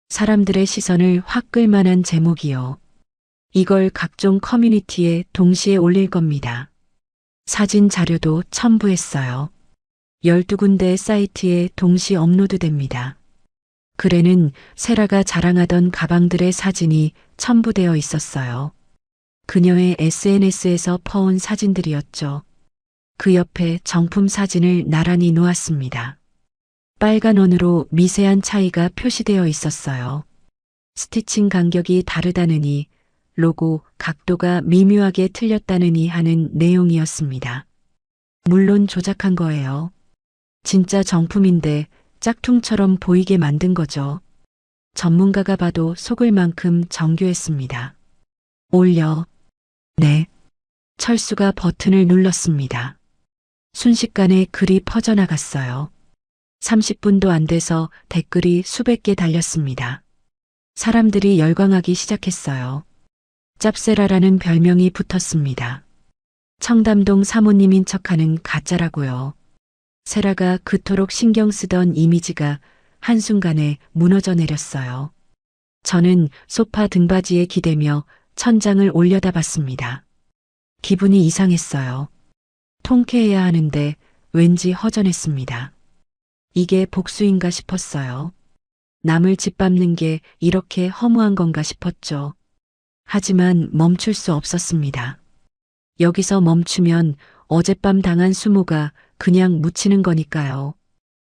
사람들의 시선을 확 끌만한 제목이요. 이걸 각종 커뮤니티에 동시에 올릴 겁니다. 사진 자료도 첨부했어요. 12군데 사이트에 동시 업로드됩니다. 글에는 세라가 자랑하던 가방들의 사진이 첨부되어 있었어요. 그녀의 SNS에서 퍼온 사진들이었죠. 그 옆에 정품 사진을 나란히 놓았습니다. 빨간 원으로 미세한 차이가 표시되어 있었어요. 스티칭 간격이 다르다느니, 로고 각도가 미묘하게 틀렸다느니 하는 내용이었습니다. 물론 조작한 거예요. 진짜 정품인데 짝퉁처럼 보이게 만든 거죠. 전문가가 봐도 속을 만큼 정교했습니다. 올려. 네. 철수가 버튼을 눌렀습니다. 순식간에 글이 퍼져나갔어요. 30분도 안 돼서 댓글이 수백 개 달렸습니다. 사람들이 열광하기 시작했어요. 짭세라라는 별명이 붙었습니다. 청담동 사모님인 척하는 가짜라고요. 세라가 그토록 신경 쓰던 이미지가 한순간에 무너져 내렸어요. 저는 소파 등받이에 기대며 천장을 올려다봤습니다. 기분이 이상했어요. 통쾌해야 하는데 왠지 허전했습니다. 이게 복수인가 싶었어요. 남을 짓밟는 게 이렇게 허무한 건가 싶었죠. 하지만 멈출 수 없었습니다. 여기서 멈추면 어젯밤 당한 수모가 그냥 묻히는 거니까요.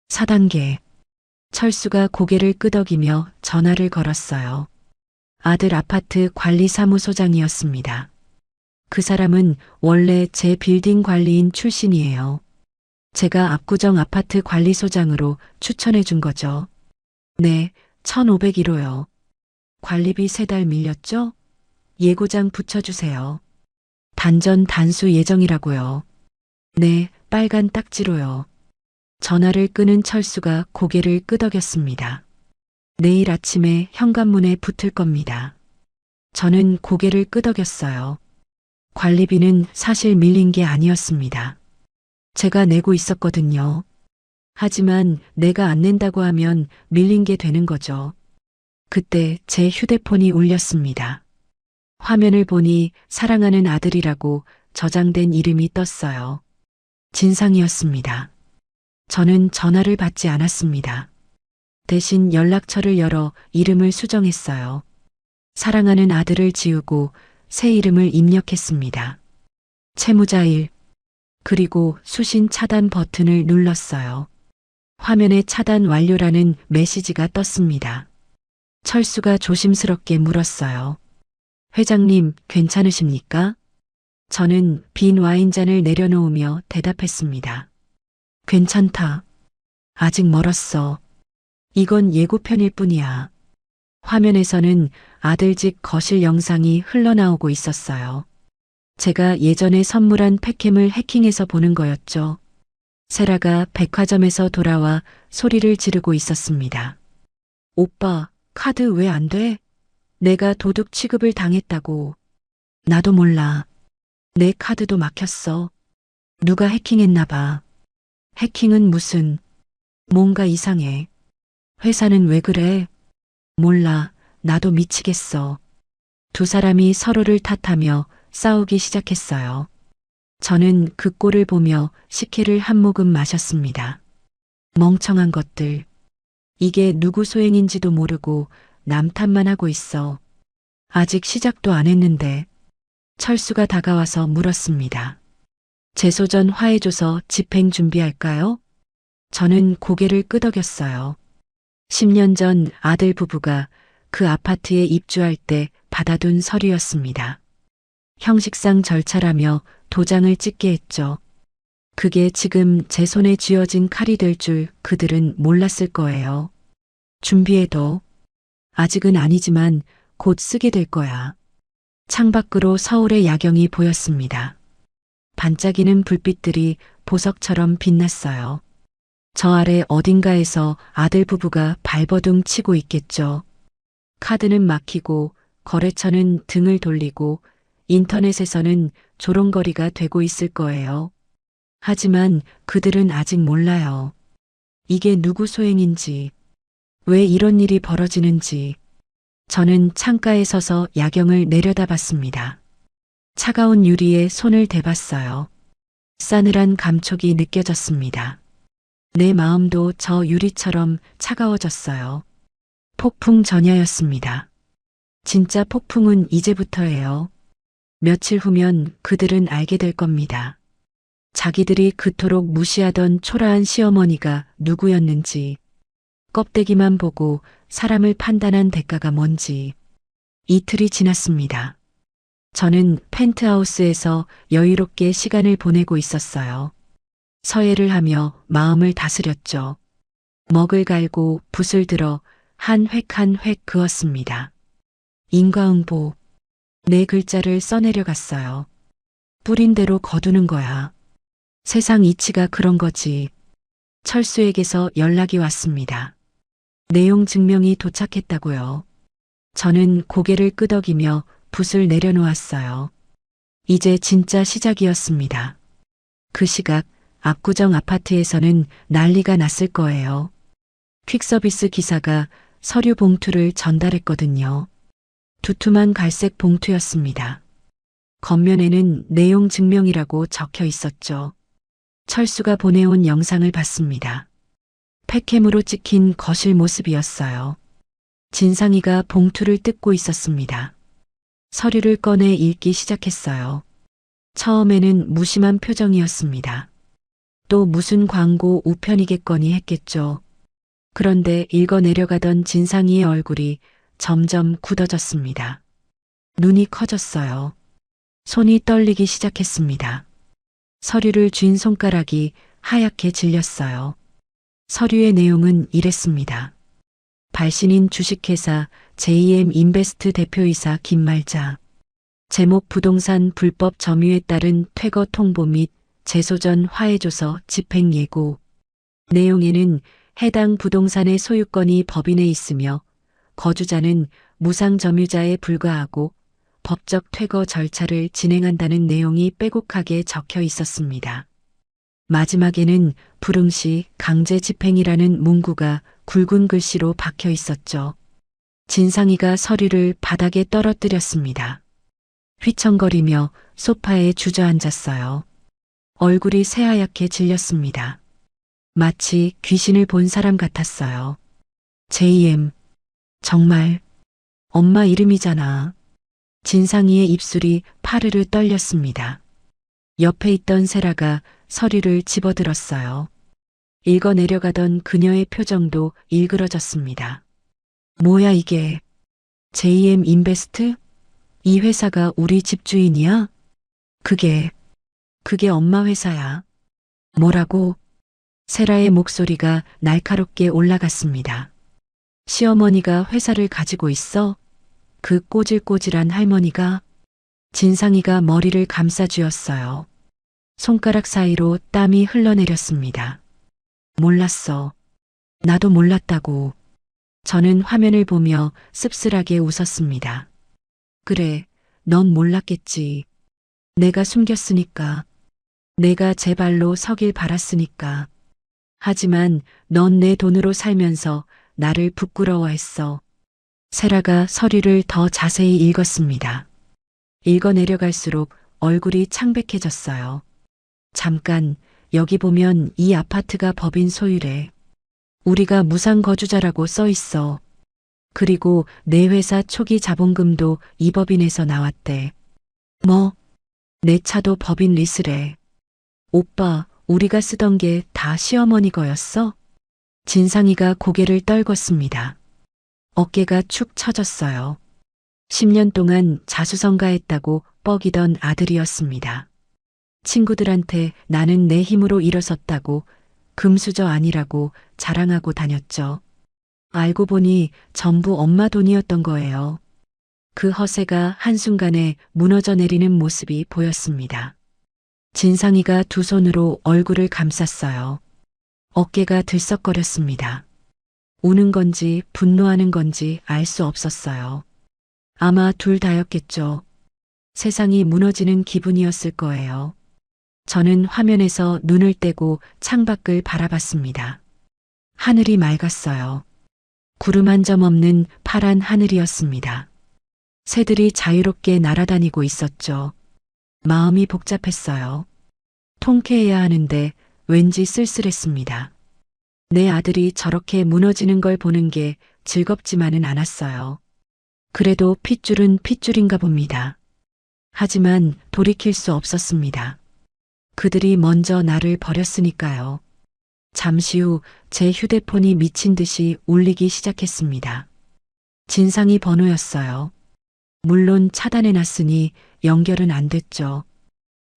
4단계. 철수가 고개를 끄덕이며 전화를 걸었어요. 아들 아파트 관리사무소장이었습니다. 그 사람은 원래 제 빌딩 관리인 출신이에요. 제가 압구정 아파트 관리소장으로 추천해 준 거죠. 네, 1,501호요. 관리비 3달 밀렸죠? 예고장 붙여주세요. 단전 단수 예정이라고요. 네, 빨간 딱지로요. 전화를 끄는 철수가 고개를 끄덕였습니다. 내일 아침에 현관문에 붙을 겁니다. 저는 고개를 끄덕였어요. 관리비는 사실 밀린 게 아니었습니다. 제가 내고 있었거든요. 하지만 내가 안 낸다고 하면 밀린 게 되는 거죠. 그때 제 휴대폰이 울렸습니다. 화면을 보니 사랑하는 아들이라고 저장된 이름이 떴어요. 진상이었습니다. 저는 전화를 받지 않았습니다. 대신 연락처를 열어 이름을 수정했어요. 사랑하는 아들을 지우고 새 이름을 입력했습니다. 채무자일, 그리고 수신 차단 버튼을 눌렀어요. 화면에 차단 완료라는 메시지가 떴습니다. 철수가 조심스럽게 물었어요. 회장님, 괜찮으십니까? 저는 빈 와인잔을 내려놓으며 대답했습니다. 괜찮다. 아직 멀었어. 이건 예고편일 뿐이야. 화면에서는 아들 집 거실 영상이 흘러나오고 있었어요. 제가 예전에 선물한 팩캠을 해킹해서 보는 거였죠. 세라가 백화점에서 돌아와 소리를 지르고 있었습니다. 오빠, 카드 왜 안 돼? 내가 도둑 취급을 당했다고. 나도 몰라. 내 카드도 막혔어. 누가 해킹했나 봐. 해킹은 무슨. 뭔가 이상해. 회사는 왜 그래? 몰라. 나도 미치겠어. 두 사람이 서로를 탓하며 싸우기 시작했어요. 저는 그 꼴을 보며 식혜를 한 모금 마셨습니다. 멍청한 것들. 이게 누구 소행인지도 모르고 남 탓만 하고 있어. 아직 시작도 안 했는데. 철수가 다가와서 물었습니다. 재소전 화해조서 집행 준비할까요? 저는 고개를 끄덕였어요. 10년 전 아들 부부가 그 아파트에 입주할 때 받아둔 서류였습니다. 형식상 절차라며 도장을 찍게 했죠. 그게 지금 제 손에 쥐어진 칼이 될 줄 그들은 몰랐을 거예요. 준비해도. 아직은 아니지만 곧 쓰게 될 거야. 창밖으로 서울의 야경이 보였습니다. 반짝이는 불빛들이 보석처럼 빛났어요. 저 아래 어딘가에서 아들 부부가 발버둥 치고 있겠죠. 카드는 막히고 거래처는 등을 돌리고 인터넷에서는 조롱거리가 되고 있을 거예요. 하지만 그들은 아직 몰라요. 이게 누구 소행인지, 왜 이런 일이 벌어지는지. 저는 창가에 서서 야경을 내려다봤습니다. 차가운 유리에 손을 대봤어요. 싸늘한 감촉이 느껴졌습니다. 내 마음도 저 유리처럼 차가워졌어요. 폭풍 전야였습니다. 진짜 폭풍은 이제부터예요. 며칠 후면 그들은 알게 될 겁니다. 자기들이 그토록 무시하던 초라한 시어머니가 누구였는지, 껍데기만 보고 사람을 판단한 대가가 뭔지. 이틀이 지났습니다. 저는 펜트하우스에서 여유롭게 시간을 보내고 있었어요. 서예를 하며 마음을 다스렸죠. 먹을 갈고 붓을 들어 한 획 한 획 그었습니다. 인과응보. 내 글자를 써내려갔어요. 뿌린 대로 거두는 거야. 세상 이치가 그런 거지. 철수에게서 연락이 왔습니다. 내용 증명이 도착했다고요. 저는 고개를 끄덕이며 붓을 내려놓았어요. 이제 진짜 시작이었습니다. 그 시각 압구정 아파트에서는 난리가 났을 거예요. 퀵서비스 기사가 서류 봉투를 전달했거든요. 두툼한 갈색 봉투였습니다. 겉면에는 내용 증명이라고 적혀 있었죠. 철수가 보내온 영상을 봤습니다. 팩캠으로 찍힌 거실 모습이었어요. 진상이가 봉투를 뜯고 있었습니다. 서류를 꺼내 읽기 시작했어요. 처음에는 무심한 표정이었습니다. 또 무슨 광고 우편이겠거니 했겠죠. 그런데 읽어 내려가던 진상이의 얼굴이 점점 굳어졌습니다. 눈이 커졌어요. 손이 떨리기 시작했습니다. 서류를 쥔 손가락이 하얗게 질렸어요. 서류의 내용은 이랬습니다. 발신인 주식회사 JM 인베스트 대표이사 김말자. 제목 부동산 불법 점유에 따른 퇴거 통보 및 재소전 화해조서 집행 예고. 내용에는 해당 부동산의 소유권이 법인에 있으며 거주자는 무상 점유자에 불과하고 법적 퇴거 절차를 진행한다는 내용이 빼곡하게 적혀 있었습니다. 마지막에는 불응시 강제 집행이라는 문구가 굵은 글씨로 박혀 있었죠. 진상이가 서류를 바닥에 떨어뜨렸습니다. 휘청거리며 소파에 주저앉았어요. 얼굴이 새하얗게 질렸습니다. 마치 귀신을 본 사람 같았어요. JM. 정말 엄마 이름이잖아. 진상이의 입술이 파르르 떨렸습니다. 옆에 있던 세라가 서류를 집어들었어요. 읽어 내려가던 그녀의 표정도 일그러졌습니다. 뭐야 이게? JM 인베스트? 이 회사가 우리 집주인이야? 그게 엄마 회사야. 뭐라고? 세라의 목소리가 날카롭게 올라갔습니다. 시어머니가 회사를 가지고 있어? 그 꼬질꼬질한 할머니가? 진상이가 머리를 감싸쥐었어요. 손가락 사이로 땀이 흘러내렸습니다. 몰랐어. 나도 몰랐다고. 저는 화면을 보며 씁쓸하게 웃었습니다. 그래, 넌 몰랐겠지. 내가 숨겼으니까. 내가 제 발로 서길 바랐으니까. 하지만 넌 내 돈으로 살면서 나를 부끄러워했어. 세라가 서류를 더 자세히 읽었습니다. 읽어 내려갈수록 얼굴이 창백해졌어요. 잠깐, 여기 보면 이 아파트가 법인 소유래. 우리가 무상거주자라고 써 있어. 그리고 내 회사 초기 자본금도 이 법인에서 나왔대. 뭐? 내 차도 법인 리스래. 오빠, 우리가 쓰던 게 다 시어머니 거였어? 진상이가 고개를 떨궜습니다. 어깨가 축 처졌어요. 10년 동안 자수성가했다고 뻐기던 아들이었습니다. 친구들한테 나는 내 힘으로 일어섰다고 금수저 아니라고 자랑하고 다녔죠. 알고 보니 전부 엄마 돈이었던 거예요. 그 허세가 한순간에 무너져 내리는 모습이 보였습니다. 진상이가 두 손으로 얼굴을 감쌌어요. 어깨가 들썩거렸습니다. 우는 건지 분노하는 건지 알 수 없었어요. 아마 둘 다였겠죠. 세상이 무너지는 기분이었을 거예요. 저는 화면에서 눈을 떼고 창밖을 바라봤습니다. 하늘이 맑았어요. 구름 한 점 없는 파란 하늘이었습니다. 새들이 자유롭게 날아다니고 있었죠. 마음이 복잡했어요. 통쾌해야 하는데 왠지 쓸쓸했습니다. 내 아들이 저렇게 무너지는 걸 보는 게 즐겁지만은 않았어요. 그래도 핏줄은 핏줄인가 봅니다. 하지만 돌이킬 수 없었습니다. 그들이 먼저 나를 버렸으니까요. 잠시 후 제 휴대폰이 미친 듯이 울리기 시작했습니다. 진상이 번호였어요. 물론 차단해놨으니 연결은 안 됐죠.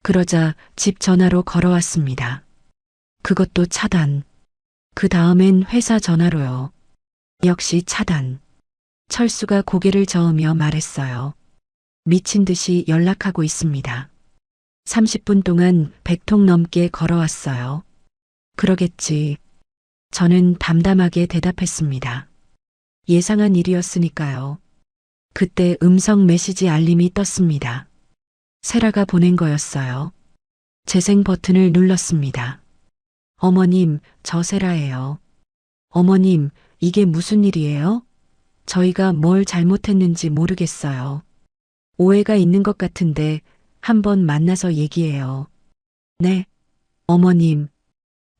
그러자 집 전화로 걸어왔습니다. 그것도 차단. 그 다음엔 회사 전화로요. 역시 차단. 철수가 고개를 저으며 말했어요. 미친 듯이 연락하고 있습니다. 30분 동안 100통 넘게 걸어왔어요. 그러겠지. 저는 담담하게 대답했습니다. 예상한 일이었으니까요. 그때 음성 메시지 알림이 떴습니다. 세라가 보낸 거였어요. 재생 버튼을 눌렀습니다. 어머님, 저 세라예요. 어머님, 이게 무슨 일이에요? 저희가 뭘 잘못했는지 모르겠어요. 오해가 있는 것 같은데 한번 만나서 얘기해요. 네, 어머님.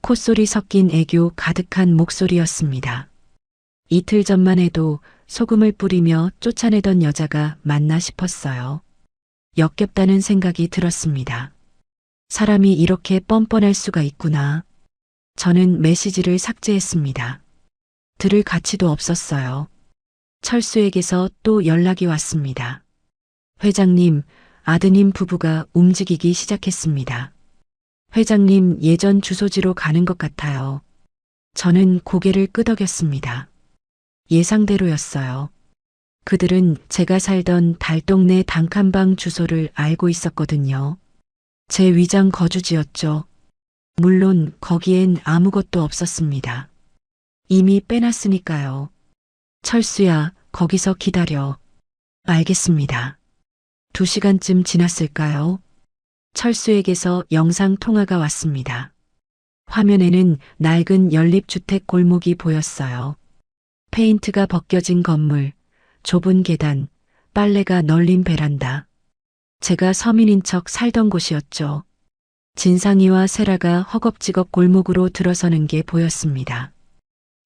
콧소리 섞인 애교 가득한 목소리였습니다. 이틀 전만 해도 소금을 뿌리며 쫓아내던 여자가 맞나 싶었어요. 역겹다는 생각이 들었습니다. 사람이 이렇게 뻔뻔할 수가 있구나. 저는 메시지를 삭제했습니다. 들을 가치도 없었어요. 철수에게서 또 연락이 왔습니다. 회장님, 아드님 부부가 움직이기 시작했습니다. 회장님 예전 주소지로 가는 것 같아요. 저는 고개를 끄덕였습니다. 예상대로였어요. 그들은 제가 살던 달동네 단칸방 주소를 알고 있었거든요. 제 위장 거주지였죠. 물론 거기엔 아무것도 없었습니다. 이미 빼놨으니까요. 철수야, 거기서 기다려. 알겠습니다. 2시간쯤 지났을까요? 철수에게서 영상 통화가 왔습니다. 화면에는 낡은 연립주택 골목이 보였어요. 페인트가 벗겨진 건물, 좁은 계단, 빨래가 널린 베란다. 제가 서민인 척 살던 곳이었죠. 진상이와 세라가 허겁지겁 골목으로 들어서는 게 보였습니다.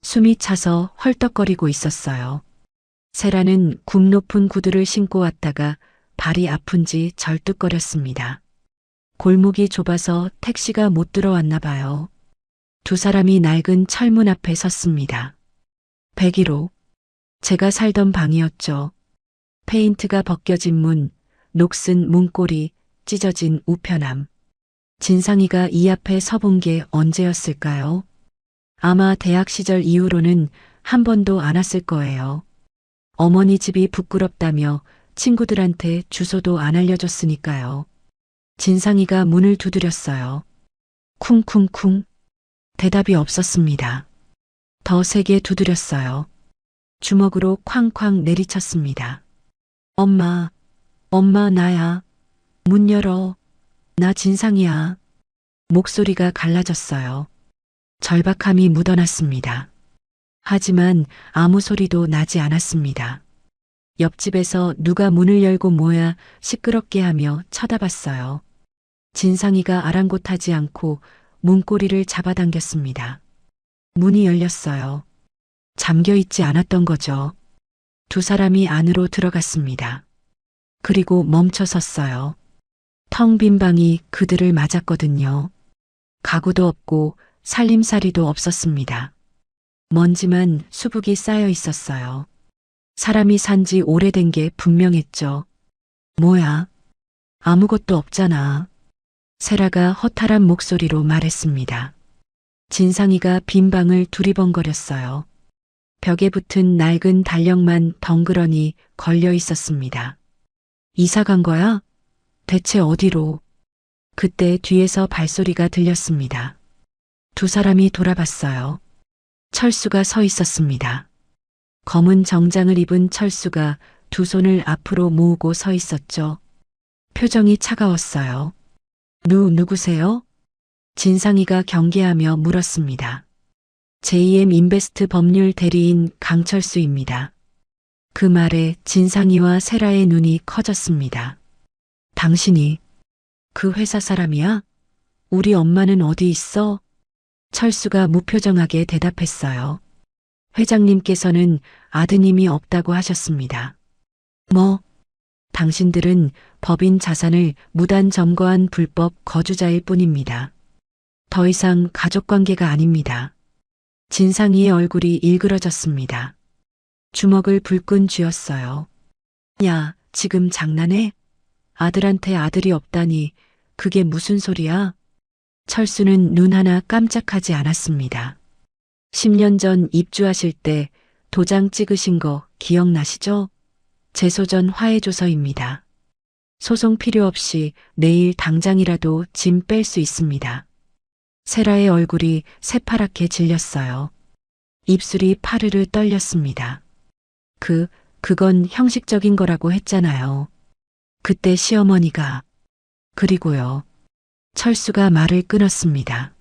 숨이 차서 헐떡거리고 있었어요. 세라는 굽 높은 구두를 신고 왔다가 발이 아픈지 절뚝거렸습니다. 골목이 좁아서 택시가 못 들어왔나 봐요. 두 사람이 낡은 철문 앞에 섰습니다. 101호. 제가 살던 방이었죠. 페인트가 벗겨진 문, 녹슨 문고리, 찢어진 우편함. 진상이가 이 앞에 서본 게 언제였을까요? 아마 대학 시절 이후로는 한 번도 안 왔을 거예요. 어머니 집이 부끄럽다며 친구들한테 주소도 안 알려줬으니까요. 진상이가 문을 두드렸어요. 쿵쿵쿵. 대답이 없었습니다. 더 세게 두드렸어요. 주먹으로 쾅쾅 내리쳤습니다. 엄마, 엄마 나야. 문 열어. 나 진상이야. 목소리가 갈라졌어요. 절박함이 묻어났습니다. 하지만 아무 소리도 나지 않았습니다. 옆집에서 누가 문을 열고 뭐야 시끄럽게 하며 쳐다봤어요. 진상이가 아랑곳하지 않고 문고리를 잡아당겼습니다. 문이 열렸어요. 잠겨 있지 않았던 거죠. 두 사람이 안으로 들어갔습니다. 그리고 멈춰 섰어요. 텅 빈 방이 그들을 맞았거든요. 가구도 없고 살림살이도 없었습니다. 먼지만 수북이 쌓여 있었어요. 사람이 산 지 오래된 게 분명했죠. 뭐야? 아무것도 없잖아. 세라가 허탈한 목소리로 말했습니다. 진상이가 빈 방을 두리번거렸어요. 벽에 붙은 낡은 달력만 덩그러니 걸려 있었습니다. 이사 간 거야? 대체 어디로? 그때 뒤에서 발소리가 들렸습니다. 두 사람이 돌아봤어요. 철수가 서 있었습니다. 검은 정장을 입은 철수가 두 손을 앞으로 모으고 서 있었죠. 표정이 차가웠어요. 누구세요? 진상이가 경계하며 물었습니다. JM 인베스트 법률 대리인 강철수입니다. 그 말에 진상이와 세라의 눈이 커졌습니다. 당신이 그 회사 사람이야? 우리 엄마는 어디 있어? 철수가 무표정하게 대답했어요. 회장님께서는 아드님이 없다고 하셨습니다. 뭐? 당신들은 법인 자산을 무단 점거한 불법 거주자일 뿐입니다. 더 이상 가족관계가 아닙니다. 진상이의 얼굴이 일그러졌습니다. 주먹을 불끈 쥐었어요. 야, 지금 장난해? 아들한테 아들이 없다니 그게 무슨 소리야? 철수는 눈 하나 깜짝하지 않았습니다. 10년 전 입주하실 때 도장 찍으신 거 기억나시죠? 재소전 화해조서입니다. 소송 필요 없이 내일 당장이라도 짐 뺄 수 있습니다. 세라의 얼굴이 새파랗게 질렸어요. 입술이 파르르 떨렸습니다. 그건 형식적인 거라고 했잖아요. 그때 시어머니가. 그리고요. 철수가 말을 끊었습니다.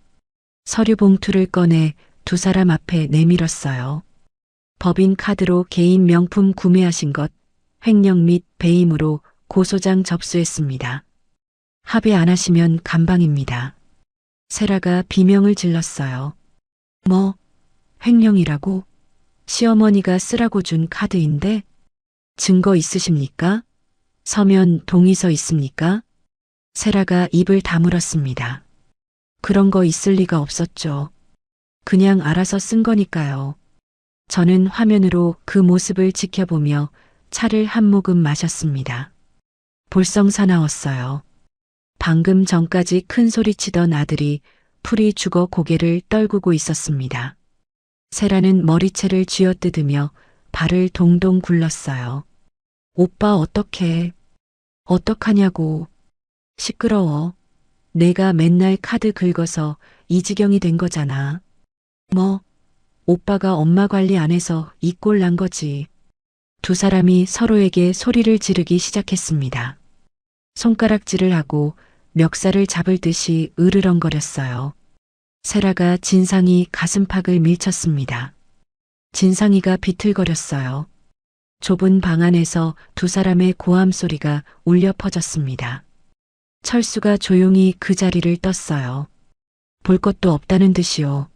서류 봉투를 꺼내 두 사람 앞에 내밀었어요. 법인 카드로 개인 명품 구매하신 것, 횡령 및 배임으로 고소장 접수했습니다. 합의 안 하시면 감방입니다. 세라가 비명을 질렀어요. 뭐? 횡령이라고? 시어머니가 쓰라고 준 카드인데? 증거 있으십니까? 서면 동의서 있습니까? 세라가 입을 다물었습니다. 그런 거 있을 리가 없었죠. 그냥 알아서 쓴 거니까요. 저는 화면으로 그 모습을 지켜보며 차를 한 모금 마셨습니다. 볼썽 사나웠어요. 방금 전까지 큰 소리치던 아들이 풀이 죽어 고개를 떨구고 있었습니다. 세라는 머리채를 쥐어뜯으며 발을 동동 굴렀어요. 오빠 어떡해? 어떡하냐고. 시끄러워. 내가 맨날 카드 긁어서 이 지경이 된 거잖아. 뭐? 오빠가 엄마 관리 안 해서 이 꼴 난 거지. 두 사람이 서로에게 소리를 지르기 시작했습니다. 손가락질을 하고 멱살을 잡을 듯이 으르렁거렸어요. 세라가 진상이 가슴팍을 밀쳤습니다. 진상이가 비틀거렸어요. 좁은 방 안에서 두 사람의 고함 소리가 울려 퍼졌습니다. 철수가 조용히 그 자리를 떴어요. 볼 것도 없다는 듯이요.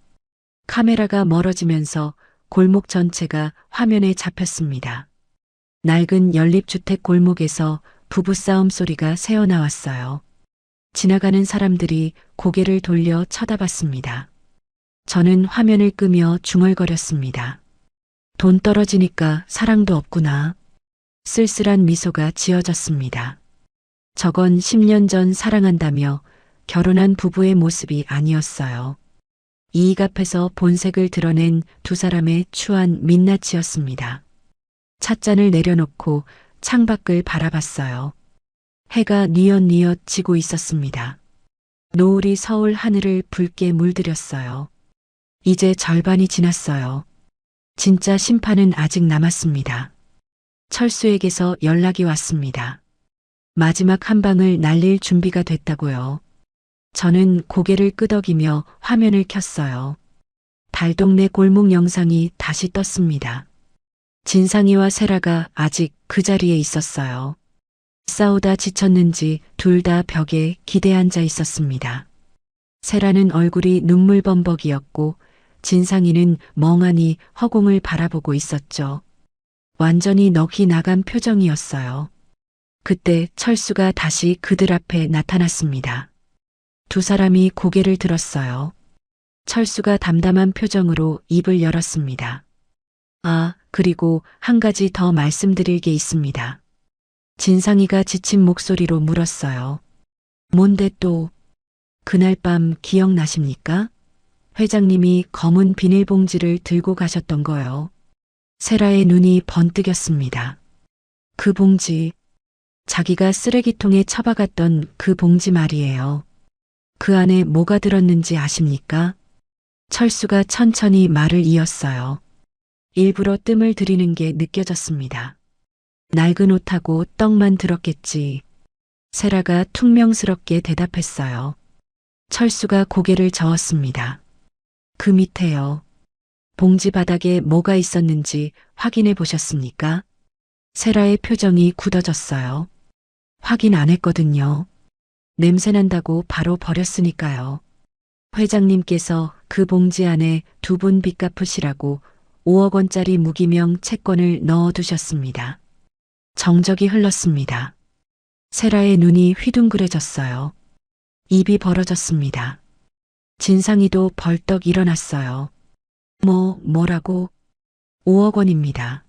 카메라가 멀어지면서 골목 전체가 화면에 잡혔습니다. 낡은 연립주택 골목에서 부부싸움 소리가 새어나왔어요. 지나가는 사람들이 고개를 돌려 쳐다봤습니다. 저는 화면을 끄며 중얼거렸습니다. 돈 떨어지니까 사랑도 없구나. 쓸쓸한 미소가 지어졌습니다. 저건 10년 전 사랑한다며 결혼한 부부의 모습이 아니었어요. 이익 앞에서 본색을 드러낸 두 사람의 추한 민낯이었습니다. 찻잔을 내려놓고 창밖을 바라봤어요. 해가 뉘엿뉘엿 지고 있었습니다. 노을이 서울 하늘을 붉게 물들였어요. 이제 절반이 지났어요. 진짜 심판은 아직 남았습니다. 철수에게서 연락이 왔습니다. 마지막 한 방을 날릴 준비가 됐다고요. 저는 고개를 끄덕이며 화면을 켰어요. 달동네 골목 영상이 다시 떴습니다. 진상이와 세라가 아직 그 자리에 있었어요. 싸우다 지쳤는지 둘 다 벽에 기대 앉아 있었습니다. 세라는 얼굴이 눈물범벅이었고 진상이는 멍하니 허공을 바라보고 있었죠. 완전히 넋이 나간 표정이었어요. 그때 철수가 다시 그들 앞에 나타났습니다. 두 사람이 고개를 들었어요. 철수가 담담한 표정으로 입을 열었습니다. 아, 그리고 한 가지 더 말씀드릴 게 있습니다. 진상이가 지친 목소리로 물었어요. 뭔데 또? 그날 밤 기억나십니까? 회장님이 검은 비닐봉지를 들고 가셨던 거요. 세라의 눈이 번뜩였습니다. 그 봉지, 자기가 쓰레기통에 처박았던 그 봉지 말이에요. 그 안에 뭐가 들었는지 아십니까? 철수가 천천히 말을 이었어요. 일부러 뜸을 들이는 게 느껴졌습니다. 낡은 옷하고 떡만 들었겠지. 세라가 퉁명스럽게 대답했어요. 철수가 고개를 저었습니다. 그 밑에요. 봉지 바닥에 뭐가 있었는지 확인해 보셨습니까? 세라의 표정이 굳어졌어요. 확인 안 했거든요. 냄새난다고 바로 버렸으니까요. 회장님께서 그 봉지 안에 두 분 빚 갚으시라고 5억 원짜리 무기명 채권을 넣어두셨습니다. 정적이 흘렀습니다. 세라의 눈이 휘둥그레졌어요. 입이 벌어졌습니다. 진상이도 벌떡 일어났어요. 뭐라고? 5억 원입니다.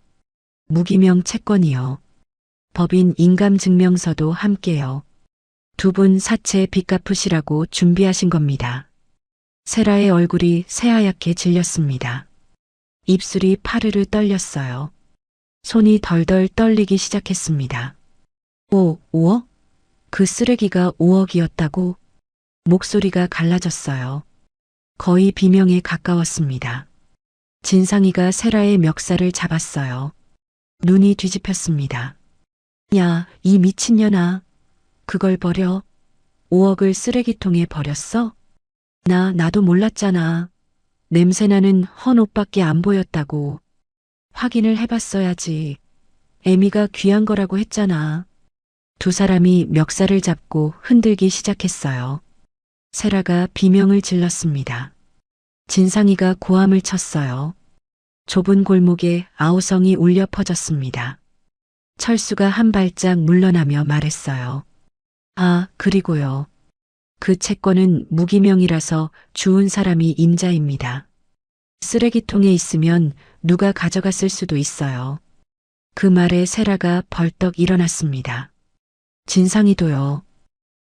무기명 채권이요. 법인 인감증명서도 함께요. 두 분 사채 빚 갚으시라고 준비하신 겁니다. 세라의 얼굴이 새하얗게 질렸습니다. 입술이 파르르 떨렸어요. 손이 덜덜 떨리기 시작했습니다. 5억? 그 쓰레기가 5억이었다고? 목소리가 갈라졌어요. 거의 비명에 가까웠습니다. 진상이가 세라의 멱살을 잡았어요. 눈이 뒤집혔습니다. 야, 이 미친년아. 그걸 버려? 5억을 쓰레기통에 버렸어? 나도 몰랐잖아. 냄새나는 헌 옷밖에 안 보였다고. 확인을 해봤어야지. 애미가 귀한 거라고 했잖아. 두 사람이 멱살을 잡고 흔들기 시작했어요. 세라가 비명을 질렀습니다. 진상이가 고함을 쳤어요. 좁은 골목에 아우성이 울려 퍼졌습니다. 철수가 한 발짝 물러나며 말했어요. 아, 그리고요. 그 채권은 무기명이라서 주운 사람이 임자입니다. 쓰레기통에 있으면 누가 가져갔을 수도 있어요. 그 말에 세라가 벌떡 일어났습니다. 진상이도요.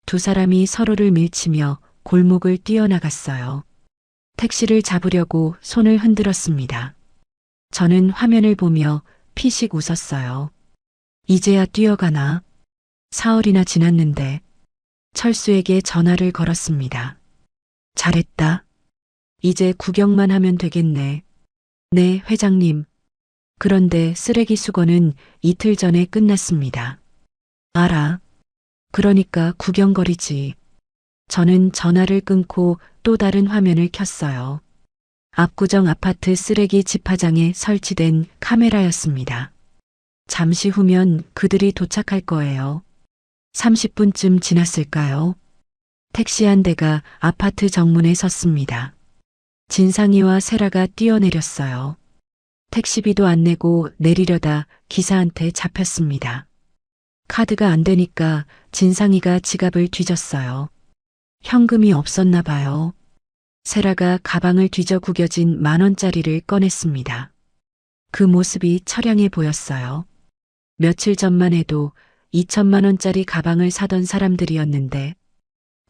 두 사람이 서로를 밀치며 골목을 뛰어나갔어요. 택시를 잡으려고 손을 흔들었습니다. 저는 화면을 보며 피식 웃었어요. 이제야 뛰어가나? 사흘이나 지났는데. 철수에게 전화를 걸었습니다. 잘했다. 이제 구경만 하면 되겠네. 네, 회장님. 그런데 쓰레기 수거는 이틀 전에 끝났습니다. 알아. 그러니까 구경거리지. 저는 전화를 끊고 또 다른 화면을 켰어요. 압구정 아파트 쓰레기 집화장에 설치된 카메라였습니다. 잠시 후면 그들이 도착할 거예요. 30분쯤 지났을까요? 택시 한 대가 아파트 정문에 섰습니다. 진상이와 세라가 뛰어내렸어요. 택시비도 안 내고 내리려다 기사한테 잡혔습니다. 카드가 안 되니까 진상이가 지갑을 뒤졌어요. 현금이 없었나 봐요. 세라가 가방을 뒤져 구겨진 10,000원짜리를 꺼냈습니다. 그 모습이 처량해 보였어요. 며칠 전만 해도 2천만 원짜리 가방을 사던 사람들이었는데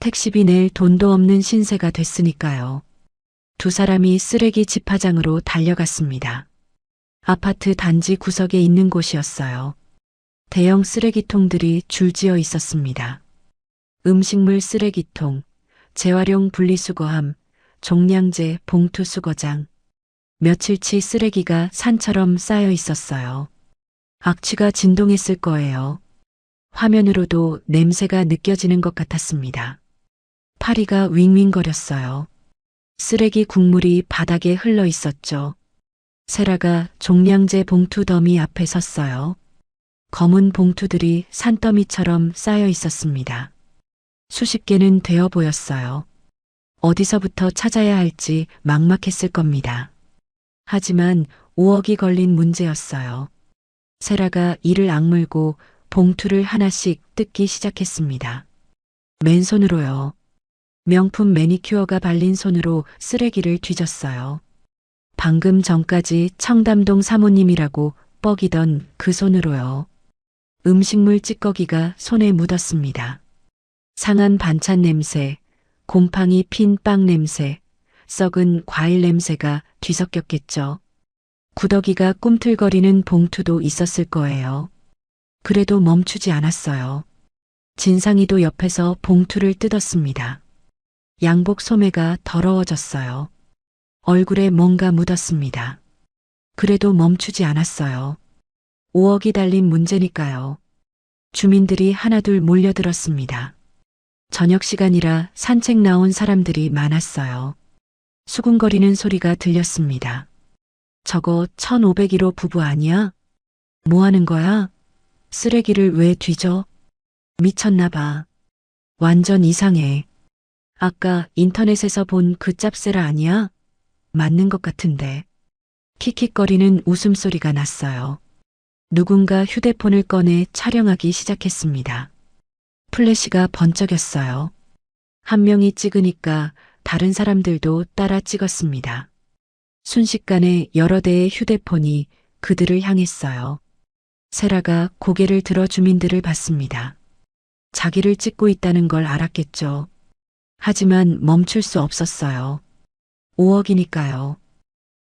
택시비 낼 돈도 없는 신세가 됐으니까요. 두 사람이 쓰레기 집화장으로 달려갔습니다. 아파트 단지 구석에 있는 곳이었어요. 대형 쓰레기통들이 줄지어 있었습니다. 음식물 쓰레기통, 재활용 분리수거함, 종량제 봉투 수거장. 며칠치 쓰레기가 산처럼 쌓여 있었어요. 악취가 진동했을 거예요. 화면으로도 냄새가 느껴지는 것 같았습니다. 파리가 윙윙거렸어요. 쓰레기 국물이 바닥에 흘러 있었죠. 세라가 종량제 봉투 더미 앞에 섰어요. 검은 봉투들이 산더미처럼 쌓여 있었습니다. 수십 개는 되어 보였어요. 어디서부터 찾아야 할지 막막했을 겁니다. 하지만 5억이 걸린 문제였어요. 세라가 이를 악물고 봉투를 하나씩 뜯기 시작했습니다. 맨손으로요. 명품 매니큐어가 발린 손으로 쓰레기를 뒤졌어요. 방금 전까지 청담동 사모님이라고 뻐기던 그 손으로요. 음식물 찌꺼기가 손에 묻었습니다. 상한 반찬 냄새, 곰팡이 핀 빵 냄새, 썩은 과일 냄새가 뒤섞였겠죠. 구더기가 꿈틀거리는 봉투도 있었을 거예요. 그래도 멈추지 않았어요. 진상이도 옆에서 봉투를 뜯었습니다. 양복 소매가 더러워졌어요. 얼굴에 뭔가 묻었습니다. 그래도 멈추지 않았어요. 5억이 달린 문제니까요. 주민들이 하나둘 몰려들었습니다. 저녁 시간이라 산책 나온 사람들이 많았어요. 수군거리는 소리가 들렸습니다. 저거 1,501호 부부 아니야? 뭐 하는 거야? 쓰레기를 왜 뒤져? 미쳤나 봐. 완전 이상해. 아까 인터넷에서 본 그 짭새라 아니야? 맞는 것 같은데. 킥킥거리는 웃음소리가 났어요. 누군가 휴대폰을 꺼내 촬영하기 시작했습니다. 플래시가 번쩍였어요. 한 명이 찍으니까 다른 사람들도 따라 찍었습니다. 순식간에 여러 대의 휴대폰이 그들을 향했어요. 세라가 고개를 들어 주민들을 봤습니다. 자기를 찍고 있다는 걸 알았겠죠. 하지만 멈출 수 없었어요. 5억이니까요.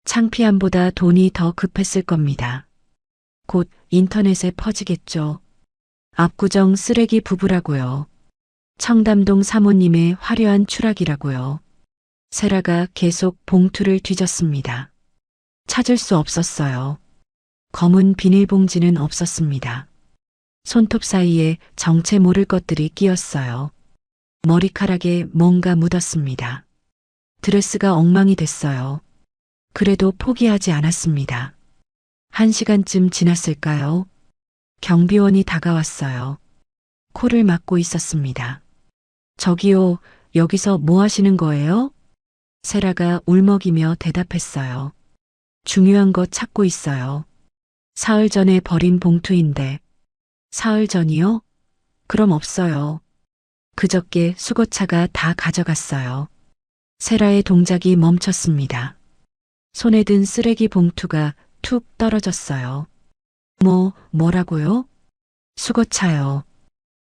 창피함보다 돈이 더 급했을 겁니다. 곧 인터넷에 퍼지겠죠. 압구정 쓰레기 부부라고요. 청담동 사모님의 화려한 추락이라고요. 세라가 계속 봉투를 뒤졌습니다. 찾을 수 없었어요. 검은 비닐봉지는 없었습니다. 손톱 사이에 정체 모를 것들이 끼었어요. 머리카락에 뭔가 묻었습니다. 드레스가 엉망이 됐어요. 그래도 포기하지 않았습니다. 1시간쯤 지났을까요? 경비원이 다가왔어요. 코를 막고 있었습니다. 저기요, 여기서 뭐 하시는 거예요? 세라가 울먹이며 대답했어요. 중요한 거 찾고 있어요. 사흘 전에 버린 봉투인데. 사흘 전이요? 그럼 없어요. 그저께 수거차가 다 가져갔어요. 세라의 동작이 멈췄습니다. 손에 든 쓰레기 봉투가 툭 떨어졌어요. 뭐라고요? 수거차요.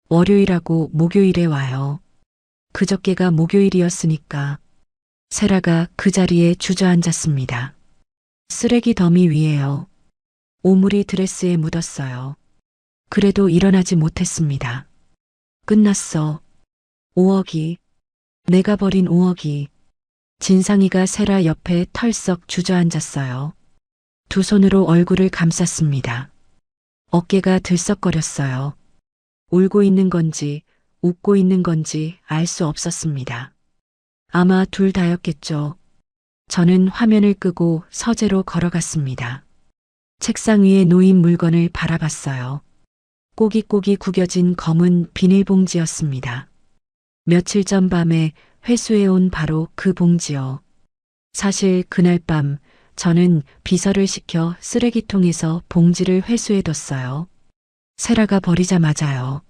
월요일하고 목요일에 와요. 그저께가 목요일이었으니까. 세라가 그 자리에 주저앉았습니다. 쓰레기 더미 위에요. 오물이 드레스에 묻었어요. 그래도 일어나지 못했습니다. 끝났어. 5억이. 내가 버린 5억이. 진상이가 세라 옆에 털썩 주저앉았어요. 두 손으로 얼굴을 감쌌습니다. 어깨가 들썩거렸어요. 울고 있는 건지 웃고 있는 건지 알 수 없었습니다. 아마 둘 다였겠죠. 저는 화면을 끄고 서재로 걸어갔습니다. 책상 위에 놓인 물건을 바라봤어요. 꼬깃꼬깃 구겨진 검은 비닐봉지였습니다. 며칠 전 밤에 회수해온 바로 그 봉지요. 사실 그날 밤 저는 비서를 시켜 쓰레기통에서 봉지를 회수해뒀어요. 세라가 버리자마자요.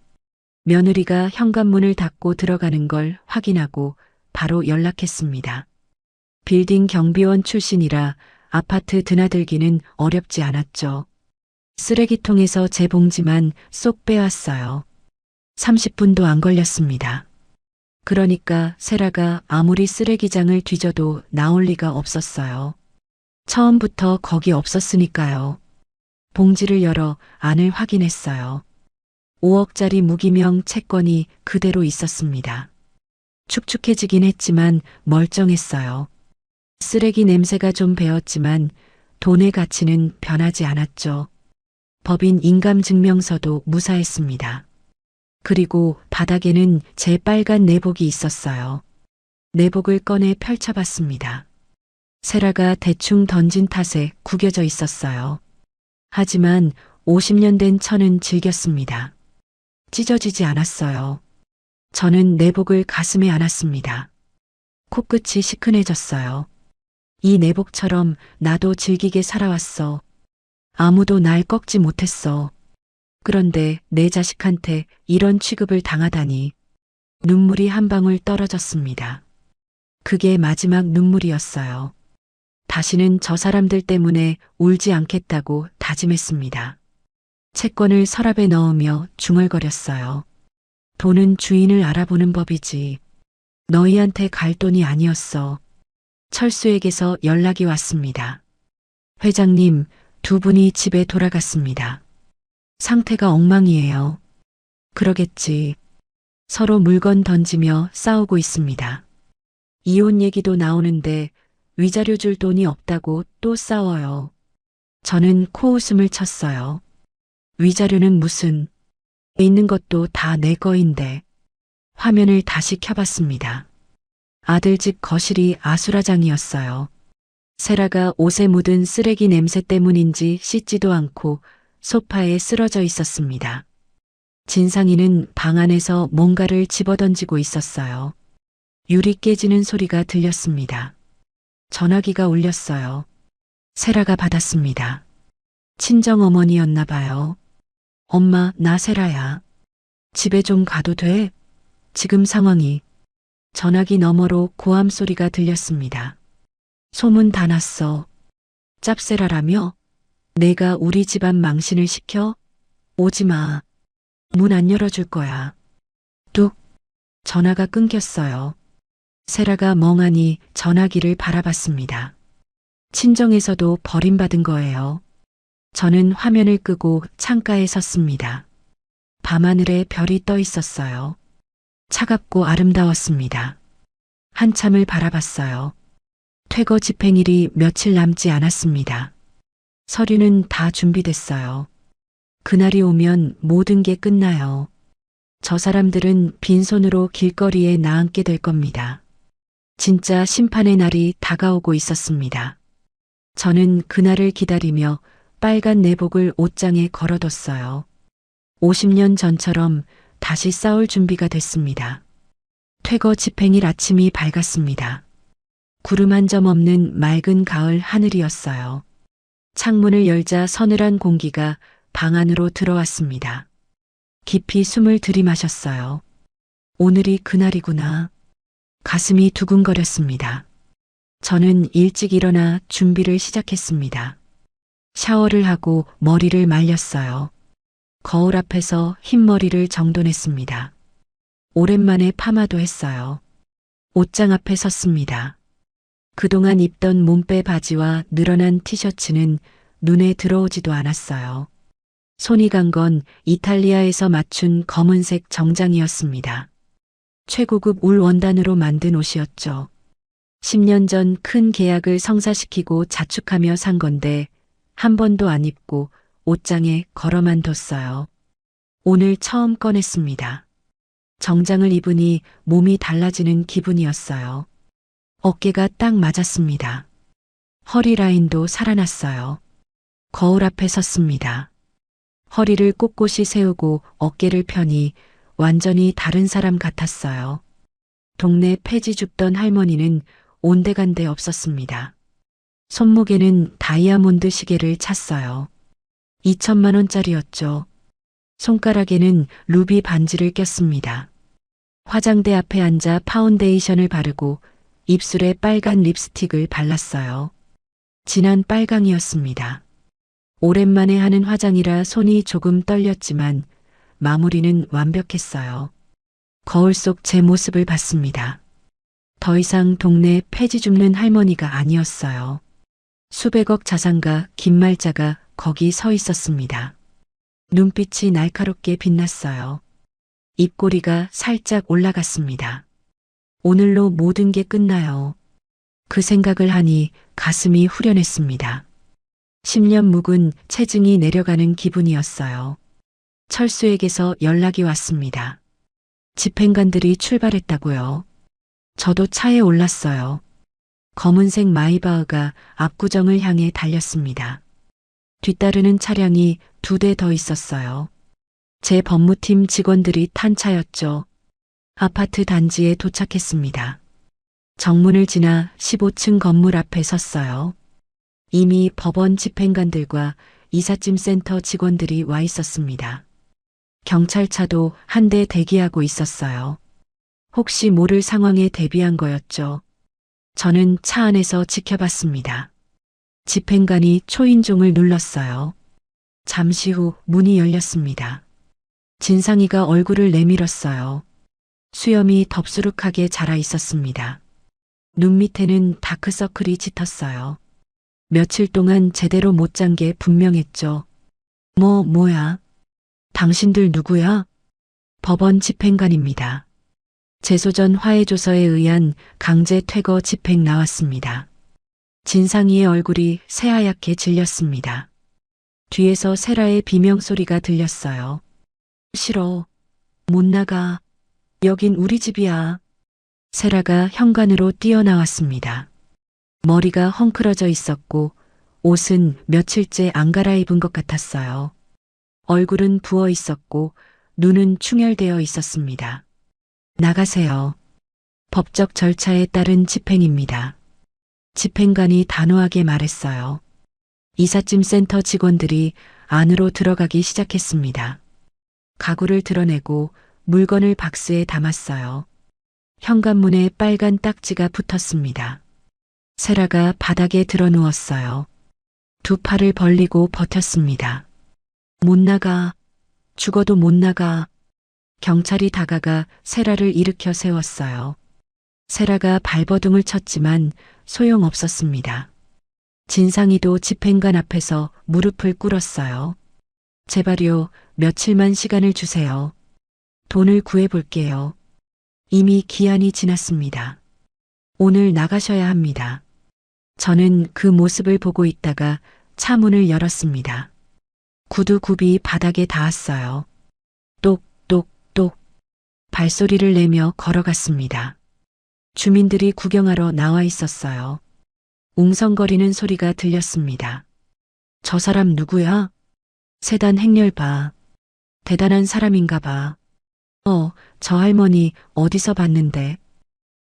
며느리가 현관문을 닫고 들어가는 걸 확인하고 바로 연락했습니다. 빌딩 경비원 출신이라 아파트 드나들기는 어렵지 않았죠. 쓰레기통에서 제 봉지만 쏙 빼왔어요. 30분도 안 걸렸습니다. 그러니까 세라가 아무리 쓰레기장을 뒤져도 나올 리가 없었어요. 처음부터 거기 없었으니까요. 봉지를 열어 안을 확인했어요. 5억짜리 무기명 채권이 그대로 있었습니다. 축축해지긴 했지만 멀쩡했어요. 쓰레기 냄새가 좀 배었지만 돈의 가치는 변하지 않았죠. 법인 인감증명서도 무사했습니다. 그리고 바닥에는 제 빨간 내복이 있었어요. 내복을 꺼내 펼쳐봤습니다. 세라가 대충 던진 탓에 구겨져 있었어요. 하지만 50년 된 천은 질겼습니다. 찢어지지 않았어요. 저는 내복을 가슴에 안았습니다. 코끝이 시큰해졌어요. 이 내복처럼 나도 질기게 살아왔어. 아무도 날 꺾지 못했어. 그런데 내 자식한테 이런 취급을 당하다니. 눈물이 한 방울 떨어졌습니다. 그게 마지막 눈물이었어요. 다시는 저 사람들 때문에 울지 않겠다고 다짐했습니다. 채권을 서랍에 넣으며 중얼거렸어요. 돈은 주인을 알아보는 법이지. 너희한테 갈 돈이 아니었어. 철수에게서 연락이 왔습니다. 회장님, 두 분이 집에 돌아갔습니다. 상태가 엉망이에요. 그러겠지. 서로 물건 던지며 싸우고 있습니다. 이혼 얘기도 나오는데 위자료 줄 돈이 없다고 또 싸워요. 저는 코웃음을 쳤어요. 위자료는 무슨, 있는 것도 다 내 거인데. 화면을 다시 켜봤습니다. 아들 집 거실이 아수라장이었어요. 세라가 옷에 묻은 쓰레기 냄새 때문인지 씻지도 않고 소파에 쓰러져 있었습니다. 진상이는 방 안에서 뭔가를 집어던지고 있었어요. 유리 깨지는 소리가 들렸습니다. 전화기가 울렸어요. 세라가 받았습니다. 친정어머니였나 봐요. 엄마, 나 세라야. 집에 좀 가도 돼? 지금 상황이. 전화기 너머로 고함 소리가 들렸습니다. 소문 다 났어. 짭세라라며? 내가 우리 집안 망신을 시켜? 오지 마. 문 안 열어줄 거야. 뚝. 전화가 끊겼어요. 세라가 멍하니 전화기를 바라봤습니다. 친정에서도 버림받은 거예요. 저는 화면을 끄고 창가에 섰습니다. 밤하늘에 별이 떠 있었어요. 차갑고 아름다웠습니다. 한참을 바라봤어요. 퇴거 집행일이 며칠 남지 않았습니다. 서류는 다 준비됐어요. 그날이 오면 모든 게 끝나요. 저 사람들은 빈손으로 길거리에 나앉게 될 겁니다. 진짜 심판의 날이 다가오고 있었습니다. 저는 그날을 기다리며 빨간 내복을 옷장에 걸어뒀어요. 50년 전처럼 다시 싸울 준비가 됐습니다. 퇴거 집행일 아침이 밝았습니다. 구름 한 점 없는 맑은 가을 하늘이었어요. 창문을 열자 서늘한 공기가 방 안으로 들어왔습니다. 깊이 숨을 들이마셨어요. 오늘이 그날이구나. 가슴이 두근거렸습니다. 저는 일찍 일어나 준비를 시작했습니다. 샤워를 하고 머리를 말렸어요. 거울 앞에서 흰머리를 정돈했습니다. 오랜만에 파마도 했어요. 옷장 앞에 섰습니다. 그동안 입던 몸빼 바지와 늘어난 티셔츠는 눈에 들어오지도 않았어요. 손이 간 건 이탈리아에서 맞춘 검은색 정장이었습니다. 최고급 울 원단으로 만든 옷이었죠. 10년 전 큰 계약을 성사시키고 자축하며 산 건데 한 번도 안 입고 옷장에 걸어만 뒀어요. 오늘 처음 꺼냈습니다. 정장을 입으니 몸이 달라지는 기분이었어요. 어깨가 딱 맞았습니다. 허리 라인도 살아났어요. 거울 앞에 섰습니다. 허리를 꼿꼿이 세우고 어깨를 펴니 완전히 다른 사람 같았어요. 동네 폐지 줍던 할머니는 온데간데 없었습니다. 손목에는 다이아몬드 시계를 찼어요. 2천만 원짜리였죠. 손가락에는 루비 반지를 꼈습니다. 화장대 앞에 앉아 파운데이션을 바르고 입술에 빨간 립스틱을 발랐어요. 진한 빨강이었습니다. 오랜만에 하는 화장이라 손이 조금 떨렸지만 마무리는 완벽했어요. 거울 속 제 모습을 봤습니다. 더 이상 동네 폐지 줍는 할머니가 아니었어요. 수백억 자산가 김말자가 거기 서 있었습니다. 눈빛이 날카롭게 빛났어요. 입꼬리가 살짝 올라갔습니다. 오늘로 모든 게 끝나요. 그 생각을 하니 가슴이 후련했습니다. 10년 묵은 체증이 내려가는 기분이었어요. 철수에게서 연락이 왔습니다. 집행관들이 출발했다고요. 저도 차에 올랐어요. 검은색 마이바흐가 압구정을 향해 달렸습니다. 뒤따르는 차량이 2대 더 있었어요. 제 법무팀 직원들이 탄 차였죠. 아파트 단지에 도착했습니다. 정문을 지나 15층 건물 앞에 섰어요. 이미 법원 집행관들과 이삿짐 센터 직원들이 와 있었습니다. 경찰차도 한 대 대기하고 있었어요. 혹시 모를 상황에 대비한 거였죠. 저는 차 안에서 지켜봤습니다. 집행관이 초인종을 눌렀어요. 잠시 후 문이 열렸습니다. 진상이가 얼굴을 내밀었어요. 수염이 덥수룩하게 자라 있었습니다. 눈 밑에는 다크서클이 짙었어요. 며칠 동안 제대로 못 잔 게 분명했죠. 뭐야? 당신들 누구야? 법원 집행관입니다. 재소전 화해조서에 의한 강제 퇴거 집행 나왔습니다. 진상이의 얼굴이 새하얗게 질렸습니다. 뒤에서 세라의 비명소리가 들렸어요. 싫어. 못 나가. 여긴 우리 집이야. 세라가 현관으로 뛰어나왔습니다. 머리가 헝클어져 있었고 옷은 며칠째 안 갈아입은 것 같았어요. 얼굴은 부어 있었고 눈은 충혈되어 있었습니다. 나가세요. 법적 절차에 따른 집행입니다. 집행관이 단호하게 말했어요. 이삿짐 센터 직원들이 안으로 들어가기 시작했습니다. 가구를 드러내고 물건을 박스에 담았어요. 현관문에 빨간 딱지가 붙었습니다. 세라가 바닥에 드러 누웠어요. 2 팔을 벌리고 버텼습니다. 못 나가. 죽어도 못 나가. 경찰이 다가가 세라를 일으켜 세웠어요. 세라가 발버둥을 쳤지만 소용없었습니다. 진상이도 집행관 앞에서 무릎을 꿇었어요. 제발요, 며칠만 시간을 주세요. 돈을 구해볼게요. 이미 기한이 지났습니다. 오늘 나가셔야 합니다. 저는 그 모습을 보고 있다가 차 문을 열었습니다. 구두굽이 바닥에 닿았어요. 똑똑똑 발소리를 내며 걸어갔습니다. 주민들이 구경하러 나와 있었어요. 웅성거리는 소리가 들렸습니다. 저 사람 누구야? 세단 행렬 봐. 대단한 사람인가 봐. 저 할머니 어디서 봤는데.